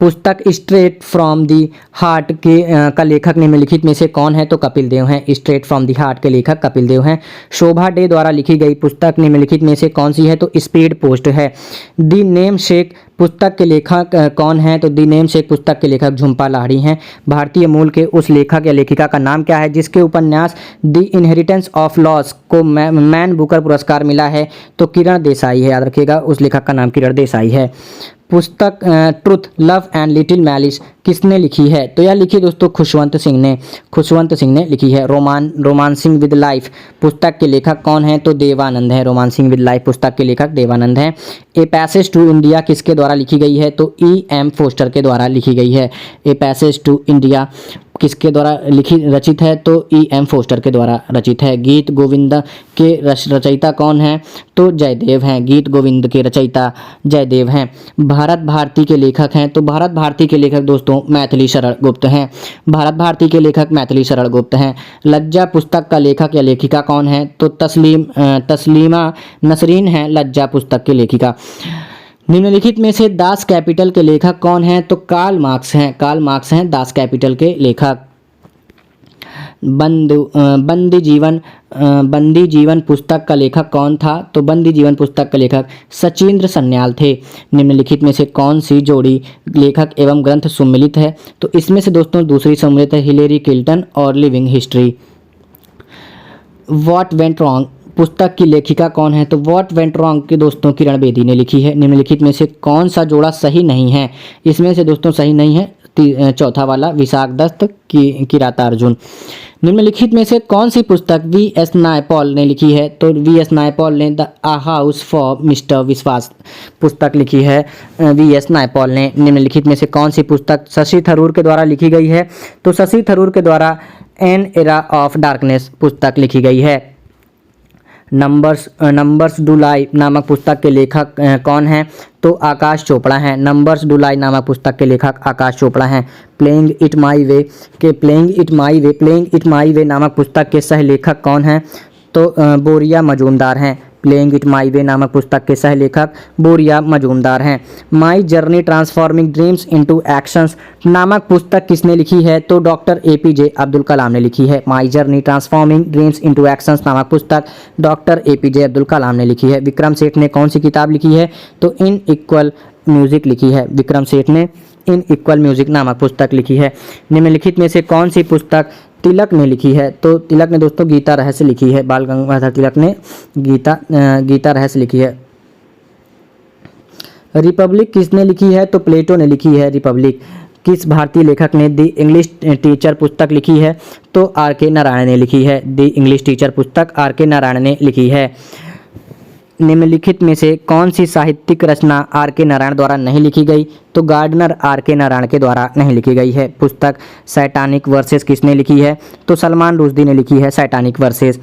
A: पुस्तक स्ट्रेट फ्रॉम दी हार्ट के का लेखक निम्नलिखित में से कौन है? तो कपिल देव हैं। स्ट्रेट फ्रॉम दी हार्ट के लेखक कपिल देव हैं। शोभा डे द्वारा लिखी गई पुस्तक निम्नलिखित में से कौन सी है? तो स्पीड पोस्ट है। दी नेम शेक पुस्तक के लेखक कौन है? तो दी नेम शेक पुस्तक के लेखक झुम्पा लाहिड़ी हैं। भारतीय मूल के उस लेखक या लेखिका का नाम क्या है जिसके उपन्यास दी इनहेरिटेंस ऑफ लॉस को मैन बुकर पुरस्कार मिला है? तो किरण देसाई है। याद रखिएगा उस लेखक का नाम किरण देसाई है। पुस्तक truth love and little malice किसने लिखी है? तो यह लिखी दोस्तों खुशवंत सिंह ने लिखी है। रोमांसिंग विद लाइफ पुस्तक के लेखक कौन है? तो देवानंद है। रोमांसिंग विद लाइफ पुस्तक के लेखक देवानंद हैं। ए पैसेज टू इंडिया किसके द्वारा लिखी गई है? तो E.M. फोस्टर के द्वारा लिखी गई है। ए पैसेज टू इंडिया किसके द्वारा रचित है? तो E.M. फोस्टर के द्वारा रचित है। गीत गोविंद के रचयिता कौन है? तो जयदेव हैं। गीत गोविंद के रचयिता जयदेव हैं। भारत भारती के लेखक हैं तो भारत भारती के लेखक दोस्तों मैथिली शरण गुप्त हैं। भारत भारती के लेखक मैथिली शरण गुप्त हैं। लज्जा पुस्तक का लेखक या लेखिका कौन है? तो तस्लीमा नसरीन हैं लज्जा पुस्तक की लेखिका। निम्नलिखित में से दास कैपिटल के लेखक कौन हैं? तो कार्ल मार्क्स हैं। कार्ल मार्क्स हैं दास कैपिटल के लेखक। बंदी जीवन पुस्तक का लेखक कौन था? तो बंदी जीवन पुस्तक का लेखक सचिंद्र सन्याल थे। निम्नलिखित में से कौन सी जोड़ी लेखक एवं ग्रंथ सम्मिलित है? तो इसमें से दोस्तों दूसरी सम्मिलित है, हिलेरी क्लिंटन और living history. What went wrong पुस्तक की लेखिका कौन है? तो व्हाट वेंट रॉन्ग के दोस्तों किरण बेदी ने लिखी है। निम्नलिखित में से कौन सा जोड़ा सही नहीं है? इसमें से दोस्तों सही नहीं है चौथा वाला, विशाख दत्त की किरातार्जुन। निम्नलिखित में से कौन सी पुस्तक V.S. नायपॉल ने लिखी है? तो V.S. नायपॉल ने द हाउस फॉर मिस्टर विश्वास पुस्तक लिखी है V.S. नायपॉल ने। निम्नलिखित में से कौन सी पुस्तक शशि थरूर के द्वारा लिखी गई है? तो शशि थरूर के द्वारा एन एरा ऑफ डार्कनेस पुस्तक लिखी गई है। नंबर्स डुलाई नामक पुस्तक के लेखक कौन हैं? तो आकाश चोपड़ा हैं। नंबर्स डुलाई नामक पुस्तक के लेखक आकाश चोपड़ा हैं। प्लेइंग इट माई वे नामक पुस्तक के सह लेखक कौन हैं? तो बोरिया मजूमदार हैं। प्लेइंग इट माई वे नामक पुस्तक के सह लेखक बोरिया मजूमदार हैं। My journey transforming dreams into actions नामक पुस्तक किसने लिखी है? तो डॉक्टर APJ अब्दुल कलाम ने लिखी है। My journey transforming dreams into actions नामक पुस्तक डॉक्टर APJ अब्दुल कलाम ने लिखी है। विक्रम सेठ ने कौन सी किताब लिखी है? तो इन इक्वल म्यूजिक लिखी है। विक्रम सेठ ने इन इक्वल म्यूजिक नामक पुस्तक लिखी है। निम्नलिखित में से कौन सी पुस्तक तिलक ने लिखी है? तो तिलक ने दोस्तों गीता रहस्य लिखी है। बाल गंगाधर तिलक ने गीता रहस्य लिखी है। रिपब्लिक किसने लिखी है? तो प्लेटो ने लिखी है रिपब्लिक। किस भारतीय लेखक ने द इंग्लिश टीचर पुस्तक लिखी है? तो R.K. नारायण ने लिखी है। द इंग्लिश टीचर पुस्तक R.K. नारायण ने लिखी है। निम्नलिखित में से कौन सी साहित्यिक रचना R.K. नारायण द्वारा नहीं लिखी गई? तो गार्डनर R.K. नारायण के द्वारा नहीं लिखी गई है। पुस्तक सैटानिक वर्सेस किसने लिखी है? तो सलमान रुश्दी ने लिखी है सैटानिक वर्सेस।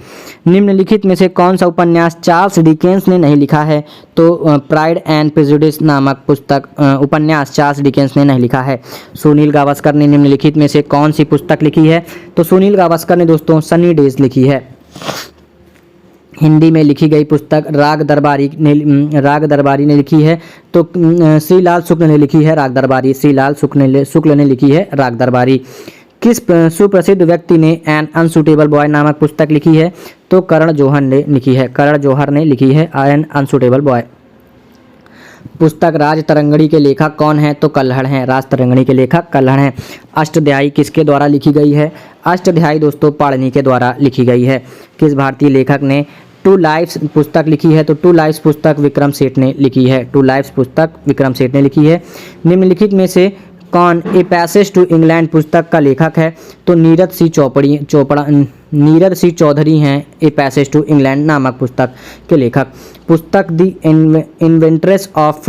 A: निम्नलिखित में से कौन सा उपन्यास चार्ल्स डिकेंस ने नहीं लिखा है? तो प्राइड एंड प्रेजुडिस नामक पुस्तक उपन्यास चार्ल्स डिकेंस ने नहीं लिखा है। सुनील गावस्कर ने निम्नलिखित में से कौन सी पुस्तक लिखी है? तो सुनील गावस्कर ने दोस्तों सनी डेज लिखी है। हिंदी में लिखी गई पुस्तक राग दरबारी ने लिखी है। तो श्रीलाल शुक्ल ने लिखी है राग दरबारी। श्रीलाल शुक्ल ने लिखी है राग दरबारी। किस सुप्रसिद्ध व्यक्ति ने एन अनसुटेबल बॉय नामक पुस्तक लिखी है? तो करण जौहर ने लिखी है। करण जौहर ने लिखी है एन अनसुटेबल बॉय। पुस्तक राज तरंगणी के लेखक कौन है? तो कल्हड़ हैं। राज तरंगणी के लेखक कल्हड़ हैं। अष्टध्यायी किसके द्वारा लिखी गई है? अष्टध्यायी दोस्तों पाणिनि के द्वारा लिखी गई है। किस भारतीय लेखक ने टू लाइफ्स पुस्तक लिखी है? तो टू लाइफ्स पुस्तक विक्रम सेठ ने लिखी है। टू लाइफ्स पुस्तक विक्रम सेठ ने लिखी है। निम्नलिखित में से कौन ए पैसेज टू इंग्लैंड पुस्तक का लेखक है? तो नीरज सिंह चौधरी हैं ए पैसेज टू इंग्लैंड नामक पुस्तक के लेखक। पुस्तक द इन्वेंट्रेस ऑफ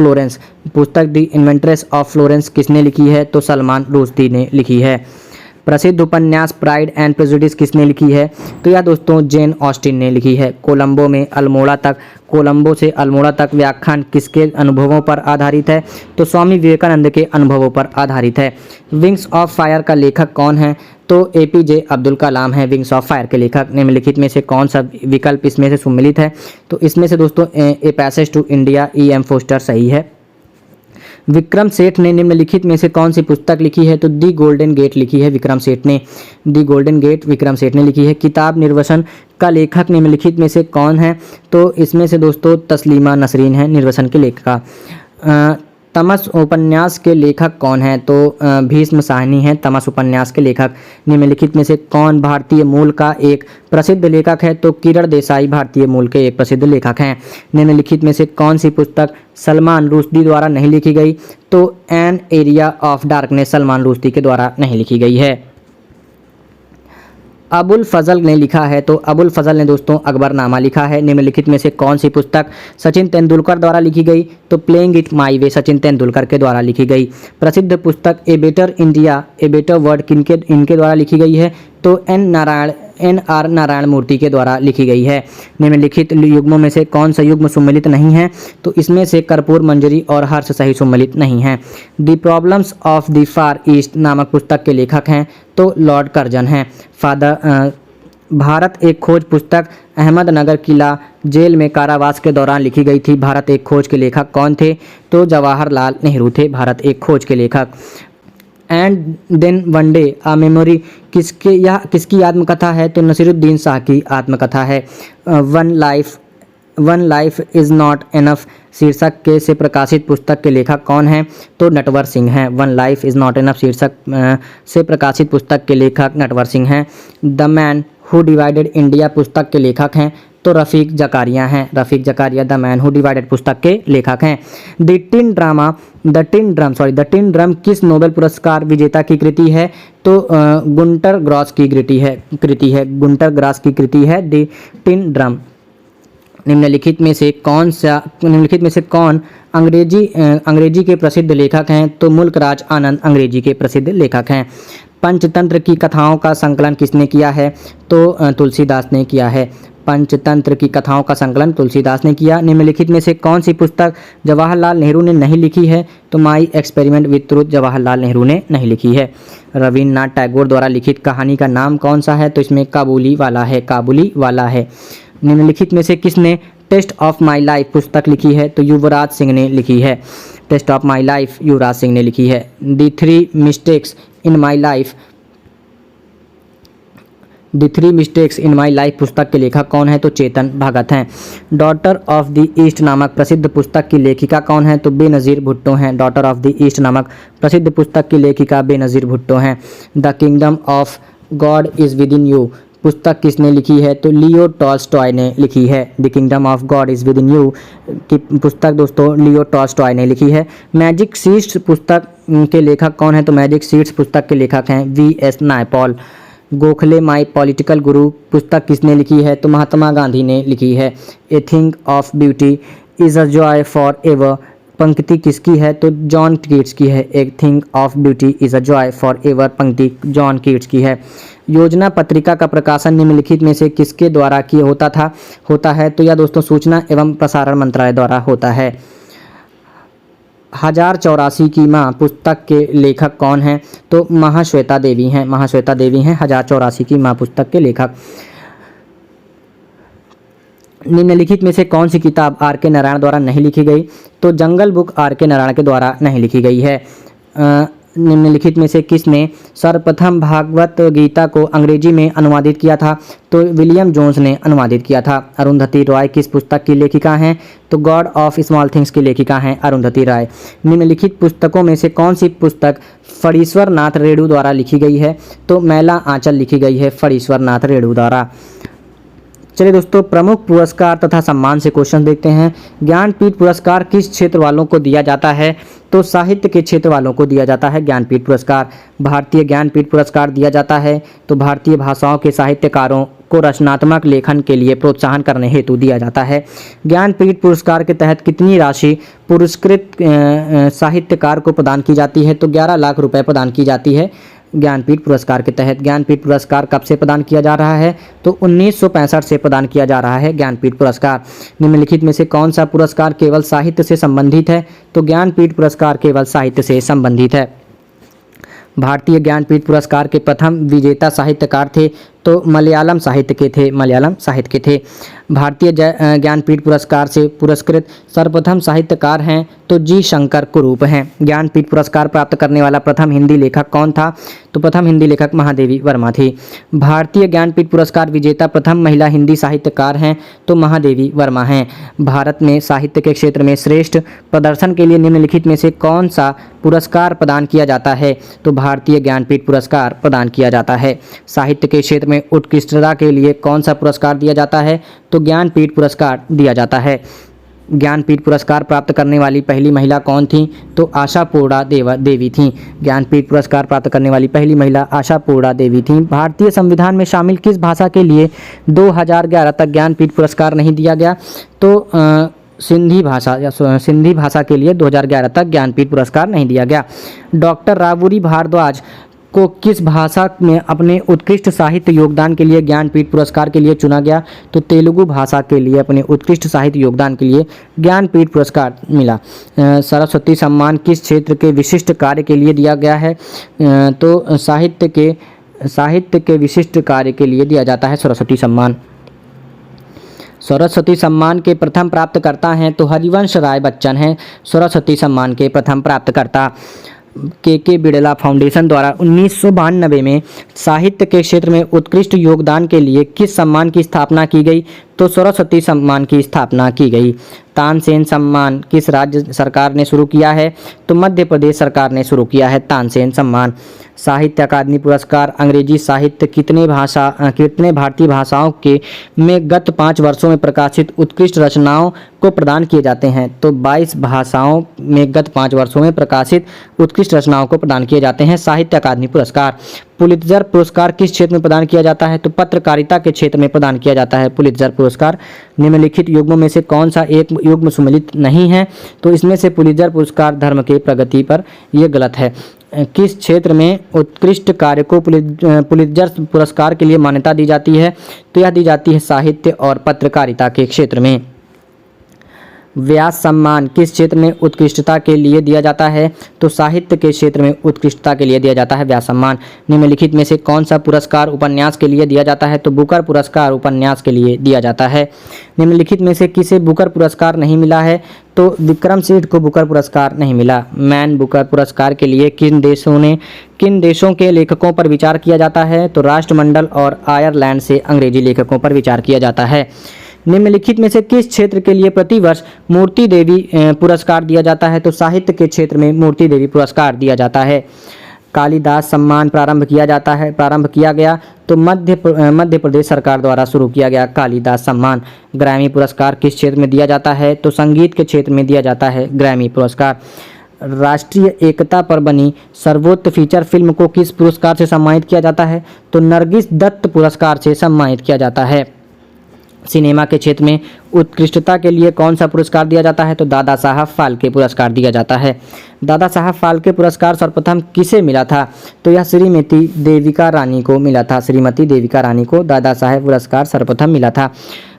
A: फ्लोरेंस किसने लिखी है? तो सलमान रुश्दी ने लिखी है। प्रसिद्ध उपन्यास प्राइड एंड प्रेजुडिस किसने लिखी है? तो यह दोस्तों जेन ऑस्टिन ने लिखी है। कोलंबो से अल्मोड़ा तक व्याख्यान किसके अनुभवों पर आधारित है? तो स्वामी विवेकानंद के अनुभवों पर आधारित है। विंग्स ऑफ फायर का लेखक कौन है? तो APJ अब्दुल कलाम है विंग्स ऑफ फायर के लेखक। निम्नलिखित में से कौन सा विकल्प इसमें से सम्मिलित है? तो इसमें से दोस्तों a passage to India E.M. Forster सही है। विक्रम सेठ ने निम्नलिखित में से कौन सी पुस्तक लिखी है? तो दी गोल्डन गेट लिखी है विक्रम सेठ ने। दी गोल्डन गेट विक्रम सेठ ने लिखी है। किताब निर्वसन का लेखक निम्नलिखित में से कौन है? तो इसमें से दोस्तों तस्लीमा नसरीन है निर्वसन के लेखिका। तमस उपन्यास के लेखक कौन है? तो भीष्म साहनी है तमस उपन्यास के लेखक। निम्नलिखित में से कौन भारतीय मूल का एक प्रसिद्ध लेखक है? तो किरण देसाई भारतीय मूल के एक प्रसिद्ध लेखक हैं। निम्नलिखित में से कौन सी पुस्तक सलमान रुश्दी द्वारा नहीं लिखी गई? तो an area of darkness Salman Rushdie के द्वारा नहीं लिखी गई है। अबुल फजल ने लिखा है? तो अबुल फजल ने दोस्तों अकबरनामा लिखा है। निम्नलिखित में से कौन सी पुस्तक सचिन तेंदुलकर द्वारा लिखी गई? तो प्लेइंग इट माई वे सचिन तेंदुलकर के द्वारा लिखी गई। प्रसिद्ध पुस्तक a better India a better world इनके द्वारा लिखी गई है? तो NR नारायण मूर्ति के द्वारा लिखी गई है। निम्नलिखित युग्मों में से कौन सा युग्म सम्मिलित नहीं है? तो इसमें से कर्पूर मंजरी और हर्ष सही सम्मिलित नहीं है। The problems of the far east नामक पुस्तक के लेखक हैं? तो लॉर्ड कर्जन हैं। भारत एक खोज पुस्तक अहमदनगर किला जेल में कारावास के दौरान लिखी गई थी। भारत एक खोज के लेखक कौन थे? तो जवाहरलाल नेहरू थे भारत एक खोज के लेखक। And then one day a memory किसकी आत्मकथा है? तो नसीरुद्दीन शाह की आत्मकथा है। One life is not enough शीर्षक के से प्रकाशित पुस्तक के लेखक कौन हैं? तो नटवर सिंह हैं। One life is not enough शीर्षक से प्रकाशित पुस्तक के लेखक नटवर सिंह हैं। The man who divided India पुस्तक के लेखक हैं तो रफ़ीक ज़कारिया हैं। Rafiq Zakaria the man who divided पुस्तक के लेखक हैं। द टिन ड्रम किस नोबेल पुरस्कार विजेता की कृति है? तो गुंटर ग्रॉस की कृति है। गुंटर ग्रॉस की कृति है द टिन ड्रम। निम्नलिखित में से कौन अंग्रेजी के प्रसिद्ध लेखक हैं? तो मुल्कराज आनंद अंग्रेजी के प्रसिद्ध लेखक हैं। पंचतंत्र की कथाओं का संकलन किसने किया है? तो तुलसीदास ने किया है। पंचतंत्र की कथाओं का संकलन तुलसीदास ने किया। निम्नलिखित में से कौन सी पुस्तक जवाहरलाल नेहरू ने नहीं लिखी है? तो my experiment with truth Jawaharlal Nehru ने नहीं लिखी है। रविन्द्रनाथ टैगोर द्वारा लिखित कहानी का नाम कौन सा है? तो इसमें काबुली वाला है। निम्नलिखित में से किसने टेस्ट ऑफ माई लाइफ पुस्तक लिखी है? तो युवराज सिंह ने लिखी है। Test of my life Yuvraj Singh ने लिखी है। The three mistakes in my life पुस्तक के लेखक कौन है? तो चेतन भगत हैं। डॉटर ऑफ द ईस्ट नामक प्रसिद्ध पुस्तक की लेखिका कौन है? तो बेनज़ीर भुट्टो हैं। डॉटर ऑफ द ईस्ट नामक प्रसिद्ध पुस्तक की लेखिका बेनज़ीर भुट्टो हैं। The kingdom of God is with in you पुस्तक किसने लिखी है? तो लियो टॉल्स्टॉय ने लिखी है। The kingdom of God is with in you की पुस्तक दोस्तों लियो टॉल्स्टॉय ने लिखी है। मैजिक सीड्स पुस्तक के लेखक कौन है? तो मैजिक सीड्स पुस्तक के लेखक हैं V.S. Naipaul. Gokhale my political गुरु पुस्तक किसने लिखी है? तो महात्मा गांधी ने लिखी है। A thing of beauty is a joy for ever पंक्ति किसकी है? तो जॉन कीट्स की है। A thing of beauty is a joy for ever पंक्ति जॉन कीट्स की है। योजना पत्रिका का प्रकाशन निम्नलिखित में से किसके द्वारा होता है? तो यह दोस्तों सूचना एवं प्रसारण मंत्रालय द्वारा होता है। 1084 की माँ पुस्तक के लेखक कौन हैं? तो महाश्वेता देवी हैं। 1084 की माँ पुस्तक के लेखक। निम्नलिखित में से कौन सी किताब R.K. नारायण द्वारा नहीं लिखी गई? तो जंगल बुक R.K. नारायण के द्वारा नहीं लिखी गई है। निम्नलिखित में से किसने सर्वप्रथम भागवत गीता को अंग्रेजी में अनुवादित किया था? तो विलियम जोन्स ने अनुवादित किया था। अरुंधति रॉय किस पुस्तक की लेखिका हैं? तो गॉड ऑफ स्मॉल थिंग्स की लेखिका हैं अरुंधति राय। निम्नलिखित पुस्तकों में से कौन सी पुस्तक फणीश्वर नाथ रेणु द्वारा लिखी गई है? तो मैला आंचल लिखी गई है फणीश्वर नाथ रेणु द्वारा। चलिए दोस्तों प्रमुख पुरस्कार तथा सम्मान से क्वेश्चन देखते हैं। ज्ञानपीठ पुरस्कार किस क्षेत्र वालों को दिया जाता है? तो साहित्य के क्षेत्र वालों को दिया जाता है ज्ञानपीठ पुरस्कार। भारतीय ज्ञानपीठ पुरस्कार दिया जाता है तो भारतीय भाषाओं के साहित्यकारों को रचनात्मक लेखन के लिए प्रोत्साहन करने हेतु दिया जाता है। ज्ञानपीठ पुरस्कार के तहत कितनी राशि पुरस्कृत साहित्यकार को प्रदान की जाती है? तो 11 लाख रुपए प्रदान की जाती है ज्ञानपीठ पुरस्कार के तहत। ज्ञानपीठ पुरस्कार कब से प्रदान किया जा रहा है? तो 1965 से प्रदान किया जा रहा है ज्ञानपीठ पुरस्कार। निम्नलिखित में से कौन सा पुरस्कार केवल साहित्य से संबंधित है? तो ज्ञानपीठ पुरस्कार केवल साहित्य से संबंधित है। भारतीय ज्ञानपीठ पुरस्कार के प्रथम विजेता साहित्यकार थे तो मलयालम साहित्य के थे। भारतीय ज्ञानपीठ पुरस्कार से पुरस्कृत सर्वप्रथम साहित्यकार हैं तो जी शंकर कुरूप हैं। ज्ञानपीठ पुरस्कार प्राप्त करने वाला प्रथम हिंदी लेखक कौन था? तो प्रथम हिंदी लेखक महादेवी वर्मा थी। भारतीय ज्ञानपीठ पुरस्कार विजेता प्रथम महिला हिंदी साहित्यकार हैं तो महादेवी वर्मा हैं। भारत में साहित्य के क्षेत्र में श्रेष्ठ प्रदर्शन के लिए निम्नलिखित में से कौन सा पुरस्कार प्रदान किया जाता है? तो भारतीय ज्ञानपीठ पुरस्कार प्रदान किया जाता है। साहित्य के क्षेत्र में उत्कृष्टता के लिए कौन सा पुरस्कार दिया जाता है? तो ज्ञानपीठ पुरस्कार दिया जाता है। ज्ञानपीठ पुरस्कार प्राप्त करने वाली पहली महिला कौन थी? तो आशापूर्णा देवी थी। ज्ञानपीठ पुरस्कार प्राप्त करने वाली पहली महिला आशापूर्णा देवी थी। भारतीय संविधान में शामिल किस भाषा के लिए 2011 तक ज्ञानपीठ पुरस्कार नहीं दिया गया? तो सिंधी भाषा के लिए 2011 तक ज्ञानपीठ पुरस्कार नहीं दिया गया। डॉक्टर रावूरी भारद्वाज को किस भाषा में अपने उत्कृष्ट साहित्य योगदान के लिए ज्ञानपीठ पुरस्कार के लिए चुना गया? तो तेलुगु भाषा के लिए अपने उत्कृष्ट साहित्य योगदान के लिए ज्ञानपीठ पुरस्कार मिला। सरस्वती सम्मान किस क्षेत्र के विशिष्ट कार्य के लिए दिया गया है? तो साहित्य के साहित्य के विशिष्ट कार्य के लिए दिया जाता है सरस्वती सम्मान। सरस्वती सम्मान के प्रथम प्राप्तकर्ता हैं तो हरिवंश राय बच्चन हैं सरस्वती सम्मान के प्रथम प्राप्तकर्ता। के बिड़ला फाउंडेशन द्वारा 1992 में साहित्य के क्षेत्र में उत्कृष्ट योगदान के लिए किस सम्मान की स्थापना की गई? तो सरस्वती सम्मान की स्थापना की गई। तानसेन सम्मान किस राज्य सरकार ने शुरू किया है? तो मध्य प्रदेश सरकार ने शुरू किया है तानसेन सम्मान। साहित्य अकादमी पुरस्कार अंग्रेजी साहित्य कितने भारतीय भाषाओं के में गत 5 वर्षों में प्रकाशित उत्कृष्ट रचनाओं को प्रदान किए जाते हैं? तो 22 भाषाओं में गत 5 वर्षों में प्रकाशित उत्कृष्ट रचनाओं को प्रदान किए जाते हैं साहित्य अकादमी पुरस्कार। पुलित्जर पुरस्कार किस क्षेत्र में प्रदान किया जाता है? तो पत्रकारिता के क्षेत्र में प्रदान किया जाता है पुलित्जर पुरस्कार। निम्नलिखित युग्मों में से कौन सा एक युग्म सम्मिलित नहीं है? तो इसमें से पुलित्जर पुरस्कार धर्म के प्रगति पर, यह गलत है। किस क्षेत्र में उत्कृष्ट कार्य को पुलित्जर पुरस्कार के लिए मान्यता दी जाती है? तो यह दी जाती है साहित्य और पत्रकारिता के क्षेत्र में। व्यास सम्मान किस क्षेत्र में उत्कृष्टता के लिए दिया जाता है? तो साहित्य के क्षेत्र में उत्कृष्टता के लिए दिया जाता है व्यास सम्मान। निम्नलिखित में से कौन सा पुरस्कार उपन्यास के लिए दिया जाता है? तो बुकर पुरस्कार उपन्यास के लिए दिया जाता है। निम्नलिखित में से किसे बुकर पुरस्कार नहीं मिला है? तो विक्रम सेठ को बुकर पुरस्कार नहीं मिला। मैन बुकर पुरस्कार के लिए किन देशों के लेखकों पर विचार किया जाता है? तो राष्ट्रमंडल और आयरलैंड से अंग्रेजी लेखकों पर विचार किया जाता है। निम्नलिखित में से किस क्षेत्र के लिए प्रतिवर्ष मूर्ति देवी पुरस्कार दिया जाता है? तो साहित्य के क्षेत्र में मूर्ति देवी पुरस्कार दिया जाता है। कालिदास सम्मान प्रारंभ किया गया तो मध्य प्रदेश सरकार द्वारा शुरू किया गया कालिदास सम्मान। ग्रैमी पुरस्कार किस क्षेत्र में दिया जाता है? तो संगीत के क्षेत्र में दिया जाता है ग्रैमी पुरस्कार। राष्ट्रीय एकता पर बनी सर्वोत्तम फीचर फिल्म को किस पुरस्कार से सम्मानित किया जाता है? तो नरगिस दत्त पुरस्कार से सम्मानित किया जाता है। सिनेमा के क्षेत्र में उत्कृष्टता के लिए कौन सा पुरस्कार दिया जाता है? तो दादा साहब फाल्के पुरस्कार दिया जाता है। दादा साहब फाल्के पुरस्कार सर्वप्रथम किसे मिला था? तो यह श्रीमती देविका रानी को मिला था। श्रीमती देविका रानी को दादा साहब पुरस्कार सर्वप्रथम मिला था।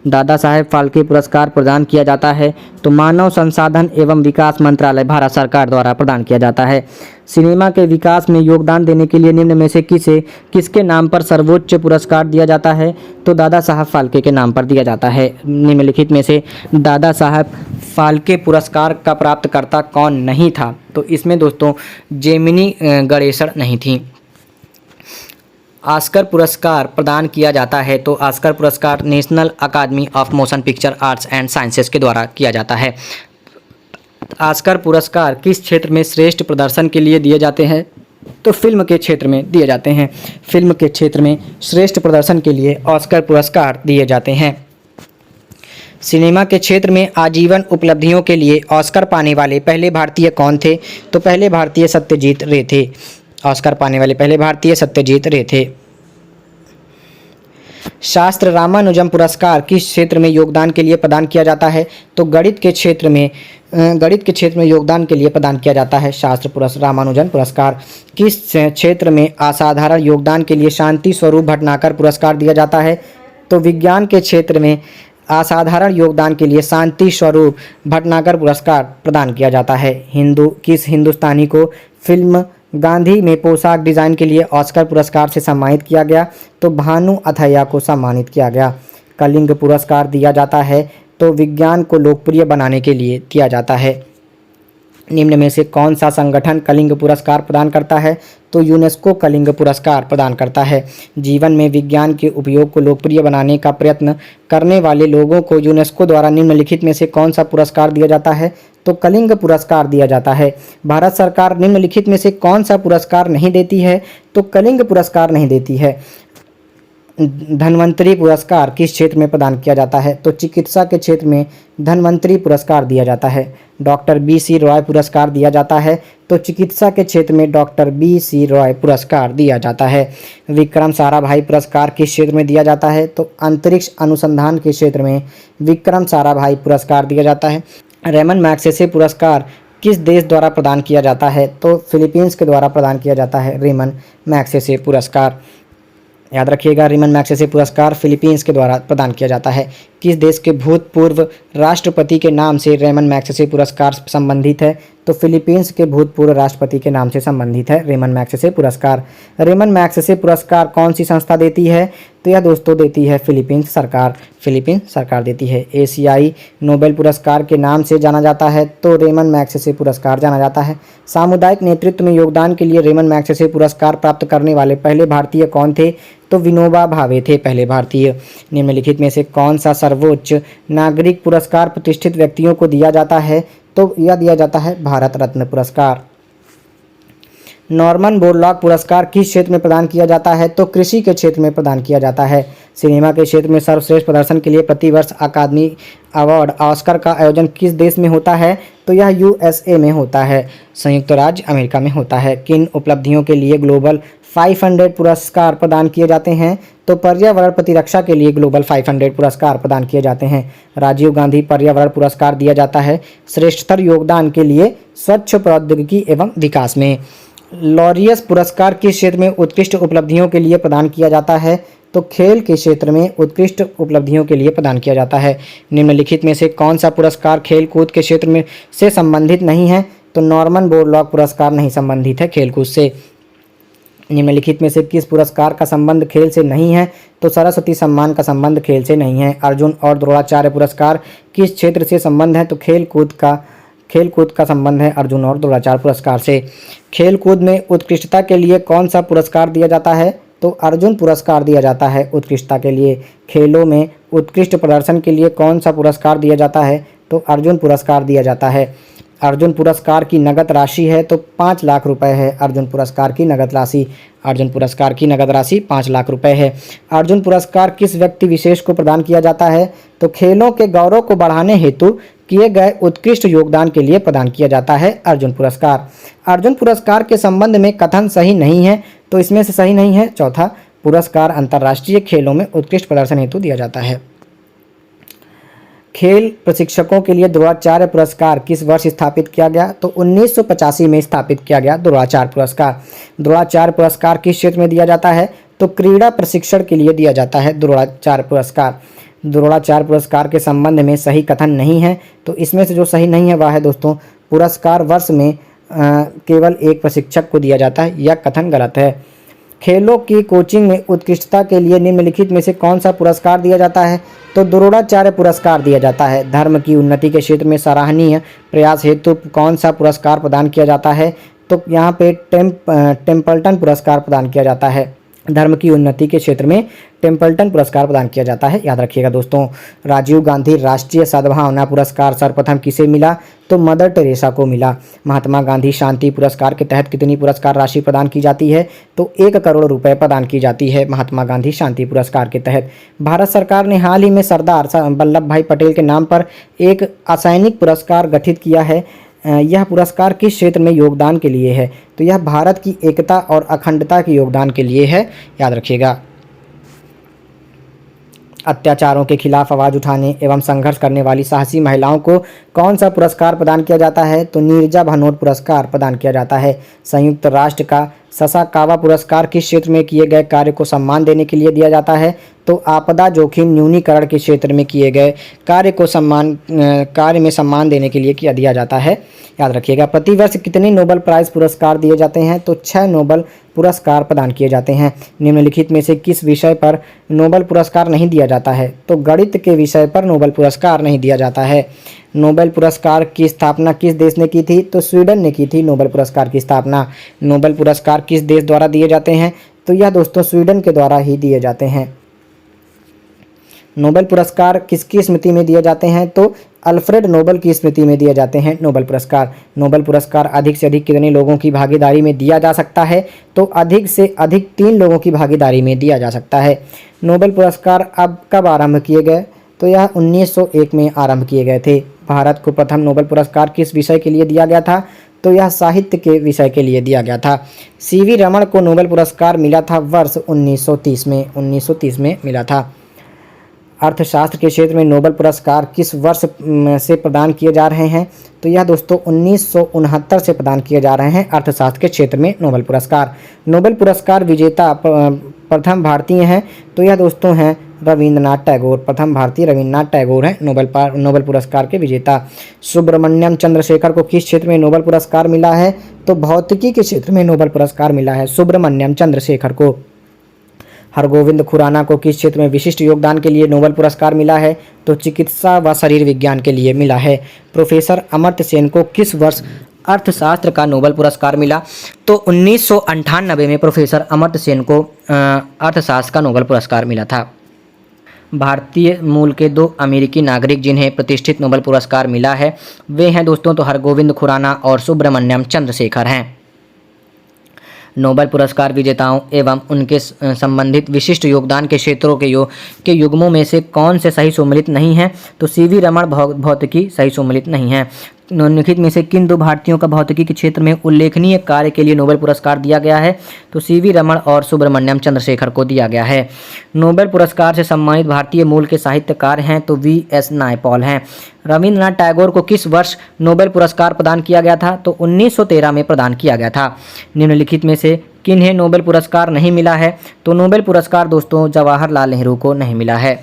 A: दादा साहब फाल्के पुरस्कार प्रदान किया जाता है तो मानव संसाधन एवं विकास मंत्रालय भारत सरकार द्वारा प्रदान किया जाता है। सिनेमा के विकास में योगदान देने के लिए निम्न में से किसके नाम पर सर्वोच्च पुरस्कार दिया जाता है? तो दादा साहब फाल्के के नाम पर दिया जाता है। निम्नलिखित में से दादा साहब फाल्के पुरस्कार का प्राप्तकर्ता कौन नहीं था? तो इसमें दोस्तों जेमिनी गणेशन नहीं थी। ऑस्कर पुरस्कार प्रदान किया जाता है तो ऑस्कर पुरस्कार national academy of motion picture arts and sciences के द्वारा किया जाता है। ऑस्कर पुरस्कार किस क्षेत्र में श्रेष्ठ प्रदर्शन के लिए दिए जाते हैं? तो फिल्म के क्षेत्र में दिए जाते हैं। फिल्म के क्षेत्र में श्रेष्ठ प्रदर्शन के लिए ऑस्कर पुरस्कार दिए जाते हैं। सिनेमा के क्षेत्र में आजीवन उपलब्धियों के लिए ऑस्कर पाने वाले पहले भारतीय कौन थे? तो पहले भारतीय सत्यजीत रे थे। ऑस्कर पाने वाले पहले भारतीय सत्यजीत रे थे। शास्त्र रामानुजम पुरस्कार किस क्षेत्र में योगदान के लिए प्रदान किया जाता है? तो गणित के क्षेत्र में योगदान के लिए प्रदान किया जाता है शास्त्र रामानुजन पुरस्कार। किस क्षेत्र में असाधारण योगदान के लिए शांति स्वरूप भटनागर पुरस्कार दिया जाता है? तो विज्ञान के क्षेत्र में असाधारण योगदान के लिए शांति स्वरूप भटनागर पुरस्कार प्रदान किया जाता है। किस हिंदुस्तानी को फिल्म गांधी में पोशाक डिज़ाइन के लिए ऑस्कर पुरस्कार से सम्मानित किया गया? तो भानु अथैया को सम्मानित किया गया। कलिंग पुरस्कार दिया जाता है तो विज्ञान को लोकप्रिय बनाने के लिए दिया जाता है। निम्न में से कौन सा संगठन कलिंग पुरस्कार प्रदान करता है? तो यूनेस्को कलिंग पुरस्कार प्रदान करता है। जीवन में विज्ञान के उपयोग को लोकप्रिय बनाने का प्रयत्न करने वाले लोगों को यूनेस्को द्वारा निम्नलिखित में से कौन सा पुरस्कार दिया जाता है? तो कलिंग पुरस्कार दिया जाता है। भारत सरकार निम्नलिखित में से कौन सा पुरस्कार नहीं देती है? तो कलिंग पुरस्कार नहीं देती है। धन्वंतरी पुरस्कार किस क्षेत्र में प्रदान किया जाता है? तो चिकित्सा के क्षेत्र में धन्वंतरी पुरस्कार दिया जाता है। Doctor B.C. रॉय पुरस्कार दिया जाता है तो चिकित्सा के क्षेत्र में डॉक्टर B.C. रॉय पुरस्कार दिया जाता है। विक्रम साराभाई पुरस्कार किस क्षेत्र में दिया जाता है? तो अंतरिक्ष अनुसंधान के क्षेत्र में विक्रम साराभाई पुरस्कार दिया जाता है। रेमन मैग्सेसे पुरस्कार किस देश द्वारा प्रदान किया जाता है? तो फिलीपींस के द्वारा प्रदान किया जाता है रेमन मैग्सेसे पुरस्कार। याद रखिएगा, रेमन मैग्सेसे पुरस्कार फिलीपींस के द्वारा प्रदान किया जाता है। किस देश के भूतपूर्व राष्ट्रपति के नाम से रेमन मैग्सेसे पुरस्कार संबंधित है? तो फिलीपींस के भूतपूर्व राष्ट्रपति के नाम से संबंधित है रेमन मैग्सेसे पुरस्कार। रेमन मैग्सेसे पुरस्कार कौन सी संस्था देती है? तो यह दोस्तों देती है फिलीपींस सरकार देती है। एशियाई नोबेल पुरस्कार के नाम से जाना जाता है तो रेमन मैग्सेसे पुरस्कार जाना जाता है। सामुदायिक नेतृत्व में योगदान के लिए रेमन मैग्सेसे पुरस्कार प्राप्त करने वाले पहले भारतीय कौन थे? तो विनोबा भावे थे पहले भारतीय। निम्नलिखित में से कौन सा सर्वोच्च नागरिक पुरस्कार प्रतिष्ठित व्यक्तियों को दिया जाता है? तो यह दिया जाता है भारत रत्न पुरस्कार। नॉर्मन बोरलॉग पुरस्कार किस क्षेत्र में प्रदान किया जाता है? तो कृषि के क्षेत्र में प्रदान किया जाता है। सिनेमा के क्षेत्र में सर्वश्रेष्ठ प्रदर्शन के लिए प्रतिवर्ष अकादमी अवार्ड ऑस्कर का आयोजन किस देश में होता है? तो यह यूएसए में होता है, संयुक्त राज्य अमेरिका में होता है। किन उपलब्धियों के लिए ग्लोबल 500 पुरस्कार प्रदान किए जाते हैं? तो पर्यावरण प्रतिरक्षा के लिए ग्लोबल 500 पुरस्कार प्रदान किए जाते हैं। राजीव गांधी पर्यावरण पुरस्कार दिया जाता है श्रेष्ठतर योगदान के लिए स्वच्छ प्रौद्योगिकी एवं विकास में। लॉरियस पुरस्कार किस क्षेत्र में उत्कृष्ट उपलब्धियों के लिए प्रदान किया जाता है? तो खेल के क्षेत्र में उत्कृष्ट उपलब्धियों के लिए प्रदान किया जाता है। निम्नलिखित में से कौन सा पुरस्कार खेल कूद के क्षेत्र में से संबंधित नहीं है? तो नॉर्मन बोरलॉग पुरस्कार नहीं संबंधित है खेलकूद से। निम्नलिखित में से किस पुरस्कार का संबंध खेल से नहीं है? तो सरस्वती सम्मान का संबंध खेल से नहीं है। अर्जुन और द्रोणाचार्य पुरस्कार किस क्षेत्र से संबंध है? तो खेलकूद का संबंध है अर्जुन और द्रोणाचार्य पुरस्कार से। खेलकूद में उत्कृष्टता के लिए कौन सा पुरस्कार दिया जाता है? तो अर्जुन पुरस्कार दिया जाता है उत्कृष्टता के लिए। खेलों में उत्कृष्ट प्रदर्शन के लिए कौन सा पुरस्कार दिया जाता है? तो अर्जुन पुरस्कार दिया जाता है। अर्जुन पुरस्कार की नगद राशि है तो 5 लाख रुपए है। अर्जुन पुरस्कार की नगद राशि 5 लाख रुपए है। अर्जुन पुरस्कार किस व्यक्ति विशेष को प्रदान किया जाता है? तो खेलों के गौरव को बढ़ाने हेतु किए गए उत्कृष्ट योगदान के लिए प्रदान किया जाता है अर्जुन पुरस्कार। अर्जुन पुरस्कार के संबंध में कथन सही नहीं है, तो इसमें से सही नहीं है चौथा, पुरस्कार अंतर्राष्ट्रीय खेलों में उत्कृष्ट प्रदर्शन हेतु दिया जाता है। खेल प्रशिक्षकों के लिए द्रोणाचार्य पुरस्कार किस वर्ष स्थापित किया गया? तो 1985 में स्थापित किया गया द्रोणाचार्य पुरस्कार। द्रोणाचार्य पुरस्कार किस क्षेत्र में दिया जाता है? तो क्रीड़ा प्रशिक्षण के लिए दिया जाता है द्रोणाचार्य पुरस्कार। द्रोणाचार्य पुरस्कार के संबंध में सही कथन नहीं है, तो इसमें से जो सही नहीं है वह है दोस्तों, पुरस्कार वर्ष में केवल एक प्रशिक्षक को दिया जाता है, यह कथन गलत है। खेलों की कोचिंग में उत्कृष्टता के लिए निम्नलिखित में से कौन सा पुरस्कार दिया जाता है? तो द्रोणाचार्य पुरस्कार दिया जाता है। धर्म की उन्नति के क्षेत्र में सराहनीय प्रयास हेतु कौन सा पुरस्कार प्रदान किया जाता है? तो यहाँ पे टेम्पल्टन पुरस्कार प्रदान किया जाता है। धर्म की उन्नति के क्षेत्र में टेम्पल्टन पुरस्कार प्रदान किया जाता है, याद रखिएगा दोस्तों। राजीव गांधी राष्ट्रीय सद्भावना पुरस्कार सर्वप्रथम किसे मिला? तो मदर टेरेसा को मिला। महात्मा गांधी शांति पुरस्कार के तहत कितनी पुरस्कार राशि प्रदान की जाती है? तो 1 करोड़ रुपए प्रदान की जाती है महात्मा गांधी शांति पुरस्कार के तहत। भारत सरकार ने हाल ही में सरदार वल्लभ भाई पटेल के नाम पर एक असैनिक पुरस्कार गठित किया है। यह पुरस्कार किस क्षेत्र में योगदान के लिए है? तो यह भारत की एकता और अखंडता के योगदान के लिए है, याद रखिएगा। अत्याचारों के खिलाफ आवाज़ उठाने एवं संघर्ष करने वाली साहसी महिलाओं को कौन सा पुरस्कार प्रदान किया जाता है? तो नीरजा भानोट पुरस्कार प्रदान किया जाता है। संयुक्त राष्ट्र का ससाकावा पुरस्कार किस क्षेत्र में किए गए कार्य को सम्मान देने के लिए दिया जाता है? तो आपदा जोखिम न्यूनीकरण के क्षेत्र में किए गए कार्य में सम्मान देने के लिए दिया जाता है, याद रखिएगा। प्रतिवर्ष कितने नोबेल प्राइज़ पुरस्कार दिए जाते हैं? तो 6 नोबेल पुरस्कार प्रदान किए जाते हैं। निम्नलिखित में से किस विषय पर नोबेल पुरस्कार नहीं दिया जाता है? तो गणित के विषय पर नोबेल पुरस्कार नहीं दिया जाता है। नोबेल पुरस्कार की स्थापना किस देश ने की थी? तो स्वीडन ने की थी नोबेल पुरस्कार की स्थापना। नोबेल पुरस्कार किस देश द्वारा दिए जाते हैं? तो यह दोस्तों स्वीडन के द्वारा ही दिए जाते हैं। नोबेल पुरस्कार किसकी स्मृति में दिए जाते हैं? तो अल्फ्रेड नोबेल की स्मृति में दिए जाते हैं नोबेल पुरस्कार। नोबेल पुरस्कार अधिक से अधिक कितने लोगों की भागीदारी में दिया जा सकता है? तो अधिक से अधिक 3 लोगों की भागीदारी में दिया जा सकता है। नोबेल पुरस्कार अब कब आरंभ किए गए? तो यह 1901 में आरंभ किए गए थे। भारत को प्रथम नोबेल पुरस्कार किस विषय के लिए दिया गया था? तो यह साहित्य के विषय के लिए दिया गया था। सीवी रमन को नोबेल पुरस्कार मिला था वर्ष 1930 में मिला था। अर्थशास्त्र के क्षेत्र में नोबेल पुरस्कार किस वर्ष से प्रदान किए जा रहे हैं? तो यह दोस्तों 1969 से प्रदान किए जा रहे हैं अर्थशास्त्र के क्षेत्र में नोबेल पुरस्कार। नोबेल पुरस्कार विजेता प्रथम भारतीय हैं, तो यह दोस्तों हैं रविंद्रनाथ टैगोर, प्रथम भारतीय रविंद्रनाथ टैगोर हैं नोबेल पुरस्कार के विजेता। सुब्रमण्यम चंद्रशेखर को किस क्षेत्र में नोबेल पुरस्कार मिला है? तो भौतिकी के क्षेत्र में नोबेल पुरस्कार मिला है सुब्रमण्यम चंद्रशेखर को। हरगोविंद खुराना को किस क्षेत्र में विशिष्ट योगदान के लिए नोबेल पुरस्कार मिला है? तो चिकित्सा व शरीर विज्ञान के लिए मिला है। प्रोफेसर अमर्त्य सेन को किस वर्ष अर्थशास्त्र का नोबेल पुरस्कार मिला? तो 1998 में प्रोफेसर अमर्त्य सेन को अर्थशास्त्र का नोबेल पुरस्कार मिला था। भारतीय मूल के 2 अमेरिकी नागरिक जिन्हें प्रतिष्ठित नोबेल पुरस्कार मिला है वे हैं दोस्तों तो हरगोविंद खुराना और सुब्रमण्यम चंद्रशेखर हैं। नोबेल पुरस्कार विजेताओं एवं उनके संबंधित विशिष्ट योगदान के क्षेत्रों के युग्मों में से कौन से सही सम्मिलित नहीं हैं? तो सीवी रमण भौतिकी सही सम्मिलित नहीं है। निम्नलिखित में से किन 2 भारतीयों का भौतिकी के क्षेत्र में उल्लेखनीय कार्य के लिए नोबेल पुरस्कार दिया गया है? तो सीवी रमण और सुब्रमण्यम चंद्रशेखर को दिया गया है। नोबेल पुरस्कार से सम्मानित भारतीय मूल के साहित्यकार हैं तो V.S. नायपॉल हैं। रविंद्रनाथ टैगोर को किस वर्ष नोबेल पुरस्कार प्रदान किया गया था? तो 1913 में प्रदान किया गया था। निम्नलिखित में से किन्हें नोबेल पुरस्कार नहीं मिला है? तो नोबेल पुरस्कार दोस्तों जवाहरलाल नेहरू को नहीं मिला है।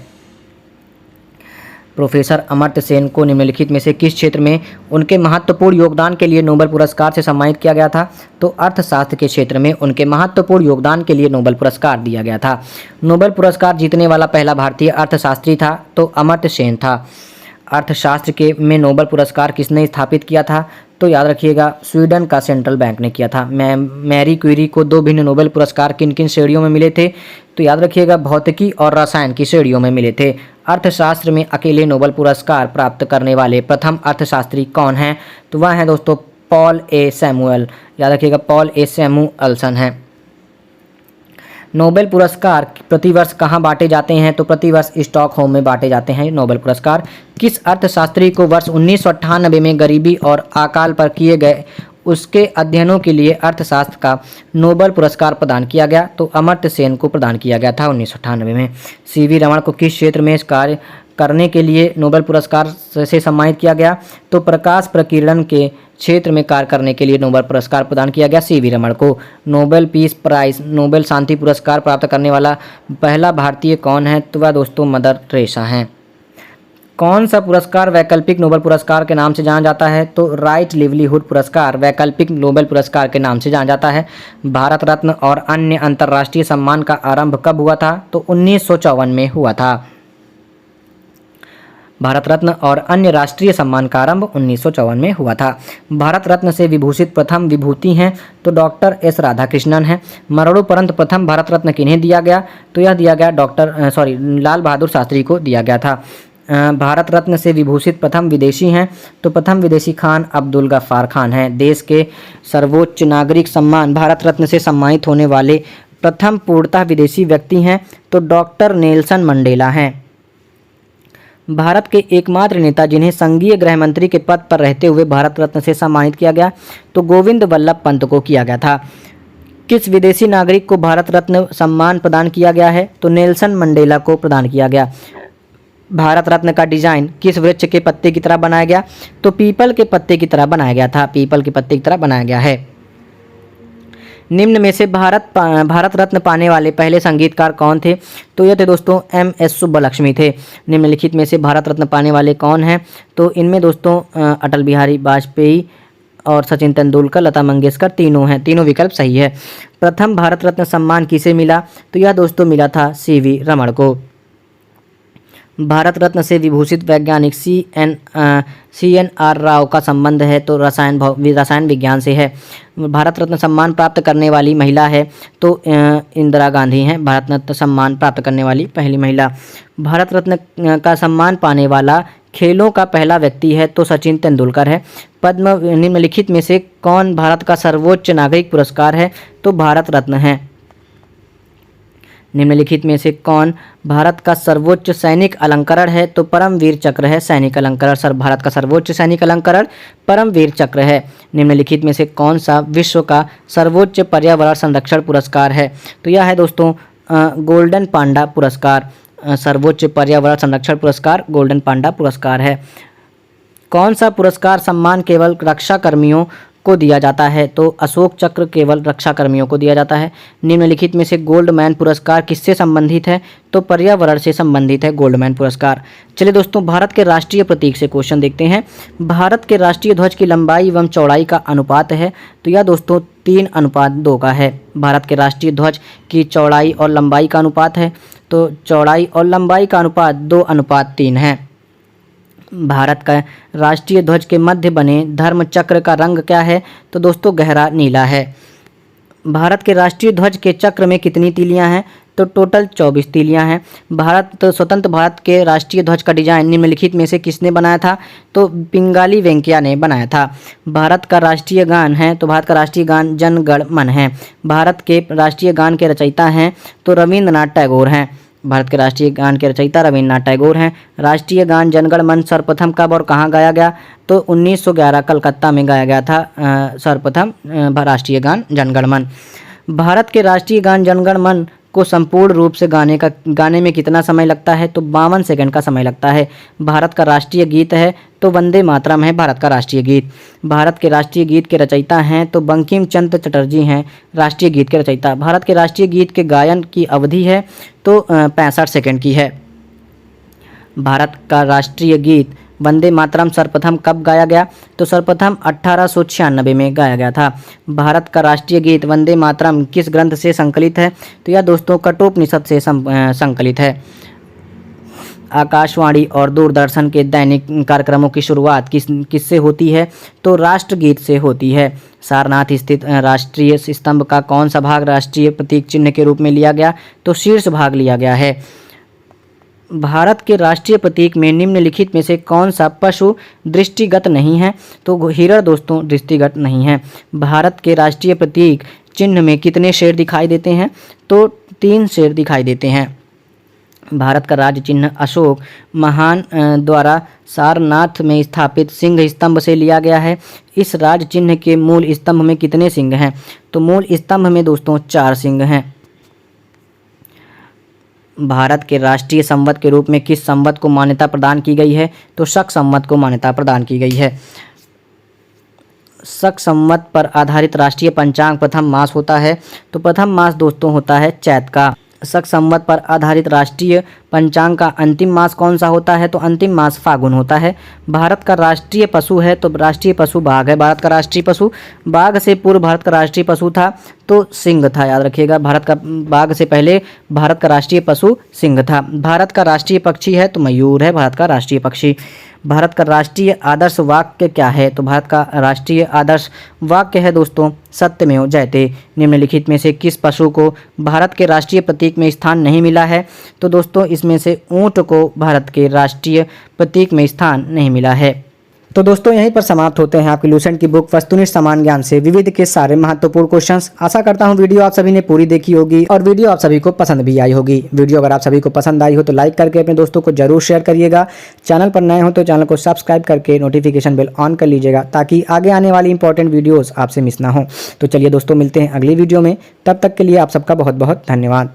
A: प्रोफेसर अमर्त्य सेन को निम्नलिखित में से किस क्षेत्र में उनके महत्वपूर्ण योगदान के लिए नोबेल पुरस्कार से सम्मानित किया गया था? तो अर्थशास्त्र के क्षेत्र में उनके महत्वपूर्ण योगदान के लिए नोबेल पुरस्कार दिया गया था। नोबेल पुरस्कार जीतने वाला पहला भारतीय अर्थशास्त्री था तो अमर्त्य सेन था। अर्थशास्त्र में नोबेल पुरस्कार किसने स्थापित किया था? तो याद रखिएगा स्वीडन का सेंट्रल बैंक ने किया था। मैरी क्यूरी को 2 भिन्न नोबेल पुरस्कार किन किन श्रेणियों में मिले थे? तो याद रखिएगा भौतिकी और रसायन की श्रेणियों में मिले थे। अर्थशास्त्र में अकेले नोबेल पुरस्कार प्राप्त करने वाले प्रथम अर्थशास्त्री कौन हैं? तो वह हैं दोस्तों पॉल ए सैमुअल। याद रखिएगा पॉल ए सैमुअल्सन हैं। नोबेल पुरस्कार प्रतिवर्ष कहाँ बांटे जाते हैं? तो प्रतिवर्ष स्टॉकहोम में बांटे जाते हैं नोबेल पुरस्कार। किस अर्थशास्त्री को वर्ष 1998 में गरीबी और अकाल पर किए गए उसके अध्ययनों के लिए अर्थशास्त्र का नोबेल पुरस्कार प्रदान किया गया? तो अमर्त्य सेन को प्रदान किया गया था 1998 में। सीवी रमण को किस क्षेत्र में कार्य करने के लिए नोबेल पुरस्कार से सम्मानित किया गया? तो प्रकाश प्रकीर्णन के क्षेत्र में कार्य करने के लिए नोबेल पुरस्कार प्रदान किया गया सीवी रमण को। नोबेल पीस प्राइज नोबेल शांति पुरस्कार प्राप्त करने वाला पहला भारतीय कौन है? तो वह दोस्तों मदर टेरेसा हैं। कौन सा पुरस्कार वैकल्पिक नोबेल पुरस्कार के नाम से जाना जाता है? तो राइट लिवलीहुड पुरस्कार वैकल्पिक नोबेल पुरस्कार के नाम से जाना जाता है। भारत रत्न और अन्य अंतर्राष्ट्रीय सम्मान का आरंभ कब हुआ था? तो 1954 में हुआ था। भारत रत्न और अन्य राष्ट्रीय सम्मान का आरंभ 1954 में हुआ था। भारत रत्न से विभूषित प्रथम विभूति हैं तो डॉक्टर एस राधाकृष्णन हैं। मरणोपरांत प्रथम भारत रत्न किन्हें दिया गया? तो यह दिया गया लाल बहादुर शास्त्री को दिया गया था। भारत रत्न से विभूषित प्रथम विदेशी हैं तो प्रथम विदेशी खान अब्दुल गफ्फार खान हैं। देश के सर्वोच्च नागरिक सम्मान भारत रत्न से सम्मानित होने वाले प्रथम पूर्णतः विदेशी व्यक्ति हैं तो डॉक्टर नेल्सन मंडेला हैं। भारत के एकमात्र नेता जिन्हें संघीय गृह मंत्री के पद पर रहते हुए भारत रत्न से सम्मानित किया गया तो गोविंद वल्लभ पंत को किया गया था। किस विदेशी नागरिक को भारत रत्न सम्मान प्रदान किया गया है? तो नेल्सन मंडेला को प्रदान किया गया। भारत रत्न का डिजाइन किस वृक्ष के पत्ते की तरह बनाया गया? तो पीपल के पत्ते की तरह बनाया गया था। पीपल के पत्ते की तरह बनाया गया है। निम्न में से भारत रत्न पाने वाले पहले संगीतकार कौन थे? तो यह थे दोस्तों MS सुब्बलक्ष्मी थे। निम्नलिखित में से भारत रत्न पाने वाले कौन हैं? तो इनमें दोस्तों अटल बिहारी वाजपेयी और सचिन तेंदुलकर, लता मंगेशकर तीनों हैं। तीनों विकल्प सही है। प्रथम भारत रत्न सम्मान किसे मिला? तो यह दोस्तों मिला था CV रमण को। भारत रत्न से विभूषित वैज्ञानिक CNR राव का संबंध है तो रसायन विज्ञान से है। भारत रत्न सम्मान प्राप्त करने वाली महिला है तो इंदिरा गांधी हैं भारत रत्न सम्मान प्राप्त करने वाली पहली महिला। भारत रत्न का सम्मान पाने वाला खेलों का पहला व्यक्ति है तो सचिन तेंदुलकर है। पद्म निम्नलिखित में से कौन भारत का सर्वोच्च नागरिक पुरस्कार है? तो भारत रत्न है। निम्नलिखित में से कौन भारत का सर्वोच्च सैनिक अलंकरण है? तो परमवीर चक्र है सैनिक अलंकरण। भारत का सर्वोच्च सैनिक अलंकरण परमवीर चक्र है। निम्नलिखित में से कौन सा विश्व का सर्वोच्च पर्यावरण संरक्षण पुरस्कार है? तो यह है दोस्तों गोल्डन पांडा पुरस्कार। सर्वोच्च पर्यावरण संरक्षण पुरस्कार गोल्डन पांडा पुरस्कार है। कौन सा पुरस्कार सम्मान केवल रक्षा कर्मियों को दिया जाता है? तो अशोक चक्र केवल रक्षा कर्मियों को दिया जाता है। निम्नलिखित में से गोल्डमैन पुरस्कार किससे संबंधित है? तो पर्यावरण से संबंधित है गोल्डमैन पुरस्कार। चलिए दोस्तों, भारत के राष्ट्रीय प्रतीक से क्वेश्चन देखते हैं। भारत के राष्ट्रीय ध्वज की लंबाई एवं चौड़ाई का अनुपात है? तो यह दोस्तों 3:2 का है। भारत के राष्ट्रीय ध्वज की चौड़ाई और लंबाई का अनुपात है, तो चौड़ाई और लंबाई का अनुपात 2:3 है। भारत का राष्ट्रीय ध्वज के मध्य बने धर्म चक्र का रंग क्या है? तो दोस्तों गहरा नीला है। भारत के राष्ट्रीय ध्वज के चक्र में कितनी तीलियां हैं? तो टोटल 24 तीलियां हैं। स्वतंत्र भारत के राष्ट्रीय ध्वज का डिजाइन निम्नलिखित में से किसने बनाया था? तो पिंगाली वेंकैया ने बनाया था। भारत का राष्ट्रीय गान है? तो भारत का राष्ट्रीय गान जन गण मन है। भारत के राष्ट्रीय गान के रचयिता हैं? तो रविंद्रनाथ टैगोर हैं। भारत के राष्ट्रीय गान के रचयिता रविंद्रनाथ टैगोर हैं। राष्ट्रीय गान जनगण मन सर्वप्रथम कब और कहाँ गाया गया? तो 1911 कलकत्ता में गाया गया था सर्वप्रथम राष्ट्रीय गान जनगण मन। भारत के राष्ट्रीय गान जनगण मन को संपूर्ण रूप से गाने में कितना समय लगता है? तो 52 सेकंड का समय लगता है। भारत का राष्ट्रीय गीत है? तो वंदे मातरम है भारत का राष्ट्रीय गीत। भारत के राष्ट्रीय गीत के रचयिता हैं? तो बंकिम चंद्र चटर्जी हैं राष्ट्रीय गीत के रचयिता। भारत के राष्ट्रीय गीत के गायन की अवधि है? तो 65 सेकंड की है। भारत का राष्ट्रीय गीत वंदे मातरम सर्वप्रथम कब गाया गया? तो सर्वप्रथम 1896 में गाया गया था। भारत का राष्ट्रीय गीत वंदे मातरम किस ग्रंथ से संकलित है? तो यह दोस्तों कठोपनिषद से संकलित है। आकाशवाणी और दूरदर्शन के दैनिक कार्यक्रमों की शुरुआत किससे होती है? तो राष्ट्रगीत से होती है। सारनाथ स्थित राष्ट्रीय स्तंभ का कौन सा भाग राष्ट्रीय प्रतीक चिन्ह के रूप में लिया गया? तो शीर्ष भाग लिया गया है। भारत के राष्ट्रीय प्रतीक में निम्नलिखित में से कौन सा पशु दृष्टिगत नहीं है? तो हिरण दोस्तों दृष्टिगत नहीं है। भारत के राष्ट्रीय प्रतीक चिन्ह में कितने शेर दिखाई देते हैं? तो 3 शेर दिखाई देते हैं। भारत का राज्य चिन्ह अशोक महान द्वारा सारनाथ में स्थापित सिंह स्तंभ से लिया गया है। इस राज्य चिन्ह के मूल स्तंभ में कितने सिंह हैं? तो मूल स्तंभ में दोस्तों 4 सिंह हैं। भारत के राष्ट्रीय संवत के रूप में किस संवत को मान्यता प्रदान की गई है? तो शक संवत को मान्यता प्रदान की गई है। शक संवत पर आधारित राष्ट्रीय पंचांग प्रथम मास होता है? तो प्रथम मास दोस्तों होता है चैत का। शक संवत पर आधारित राष्ट्रीय पंचांग का अंतिम मास कौन सा होता है? तो अंतिम मास फागुन होता है। भारत का राष्ट्रीय पशु है? तो राष्ट्रीय पशु बाघ है। भारत का राष्ट्रीय पशु बाघ से पूर्व भारत का राष्ट्रीय पशु था तो सिंह था, याद रखिएगा। भारत का बाघ से पहले भारत का राष्ट्रीय पशु सिंह था। भारत का राष्ट्रीय पक्षी है? तो मयूर है भारत का राष्ट्रीय पक्षी। भारत का राष्ट्रीय आदर्श वाक्य क्या है? तो भारत का राष्ट्रीय आदर्श वाक्य है दोस्तों सत्यमेव जयते। निम्नलिखित में से किस पशु को भारत के राष्ट्रीय प्रतीक में स्थान नहीं मिला है? तो दोस्तों इसमें से ऊंट को भारत के राष्ट्रीय प्रतीक में स्थान नहीं मिला है। तो दोस्तों यहीं पर समाप्त होते हैं आपकी लूसेंट की बुक वस्तुनिष्ठ समान ज्ञान से विविध के सारे महत्वपूर्ण क्वेश्चंस। आशा करता हूं वीडियो आप सभी ने पूरी देखी होगी और वीडियो आप सभी को पसंद भी आई होगी। वीडियो अगर आप सभी को पसंद आई हो तो लाइक करके अपने दोस्तों को जरूर शेयर करिएगा। चैनल पर नए हो तो चैनल को सब्सक्राइब करके नोटिफिकेशन बेल ऑन कर लीजिएगा ताकि आगे आने वाली इंपॉर्टेंट वीडियोज़ आपसे मिस ना हो। तो चलिए दोस्तों मिलते हैं अगली वीडियो में, तब तक के लिए आप सबका बहुत बहुत धन्यवाद।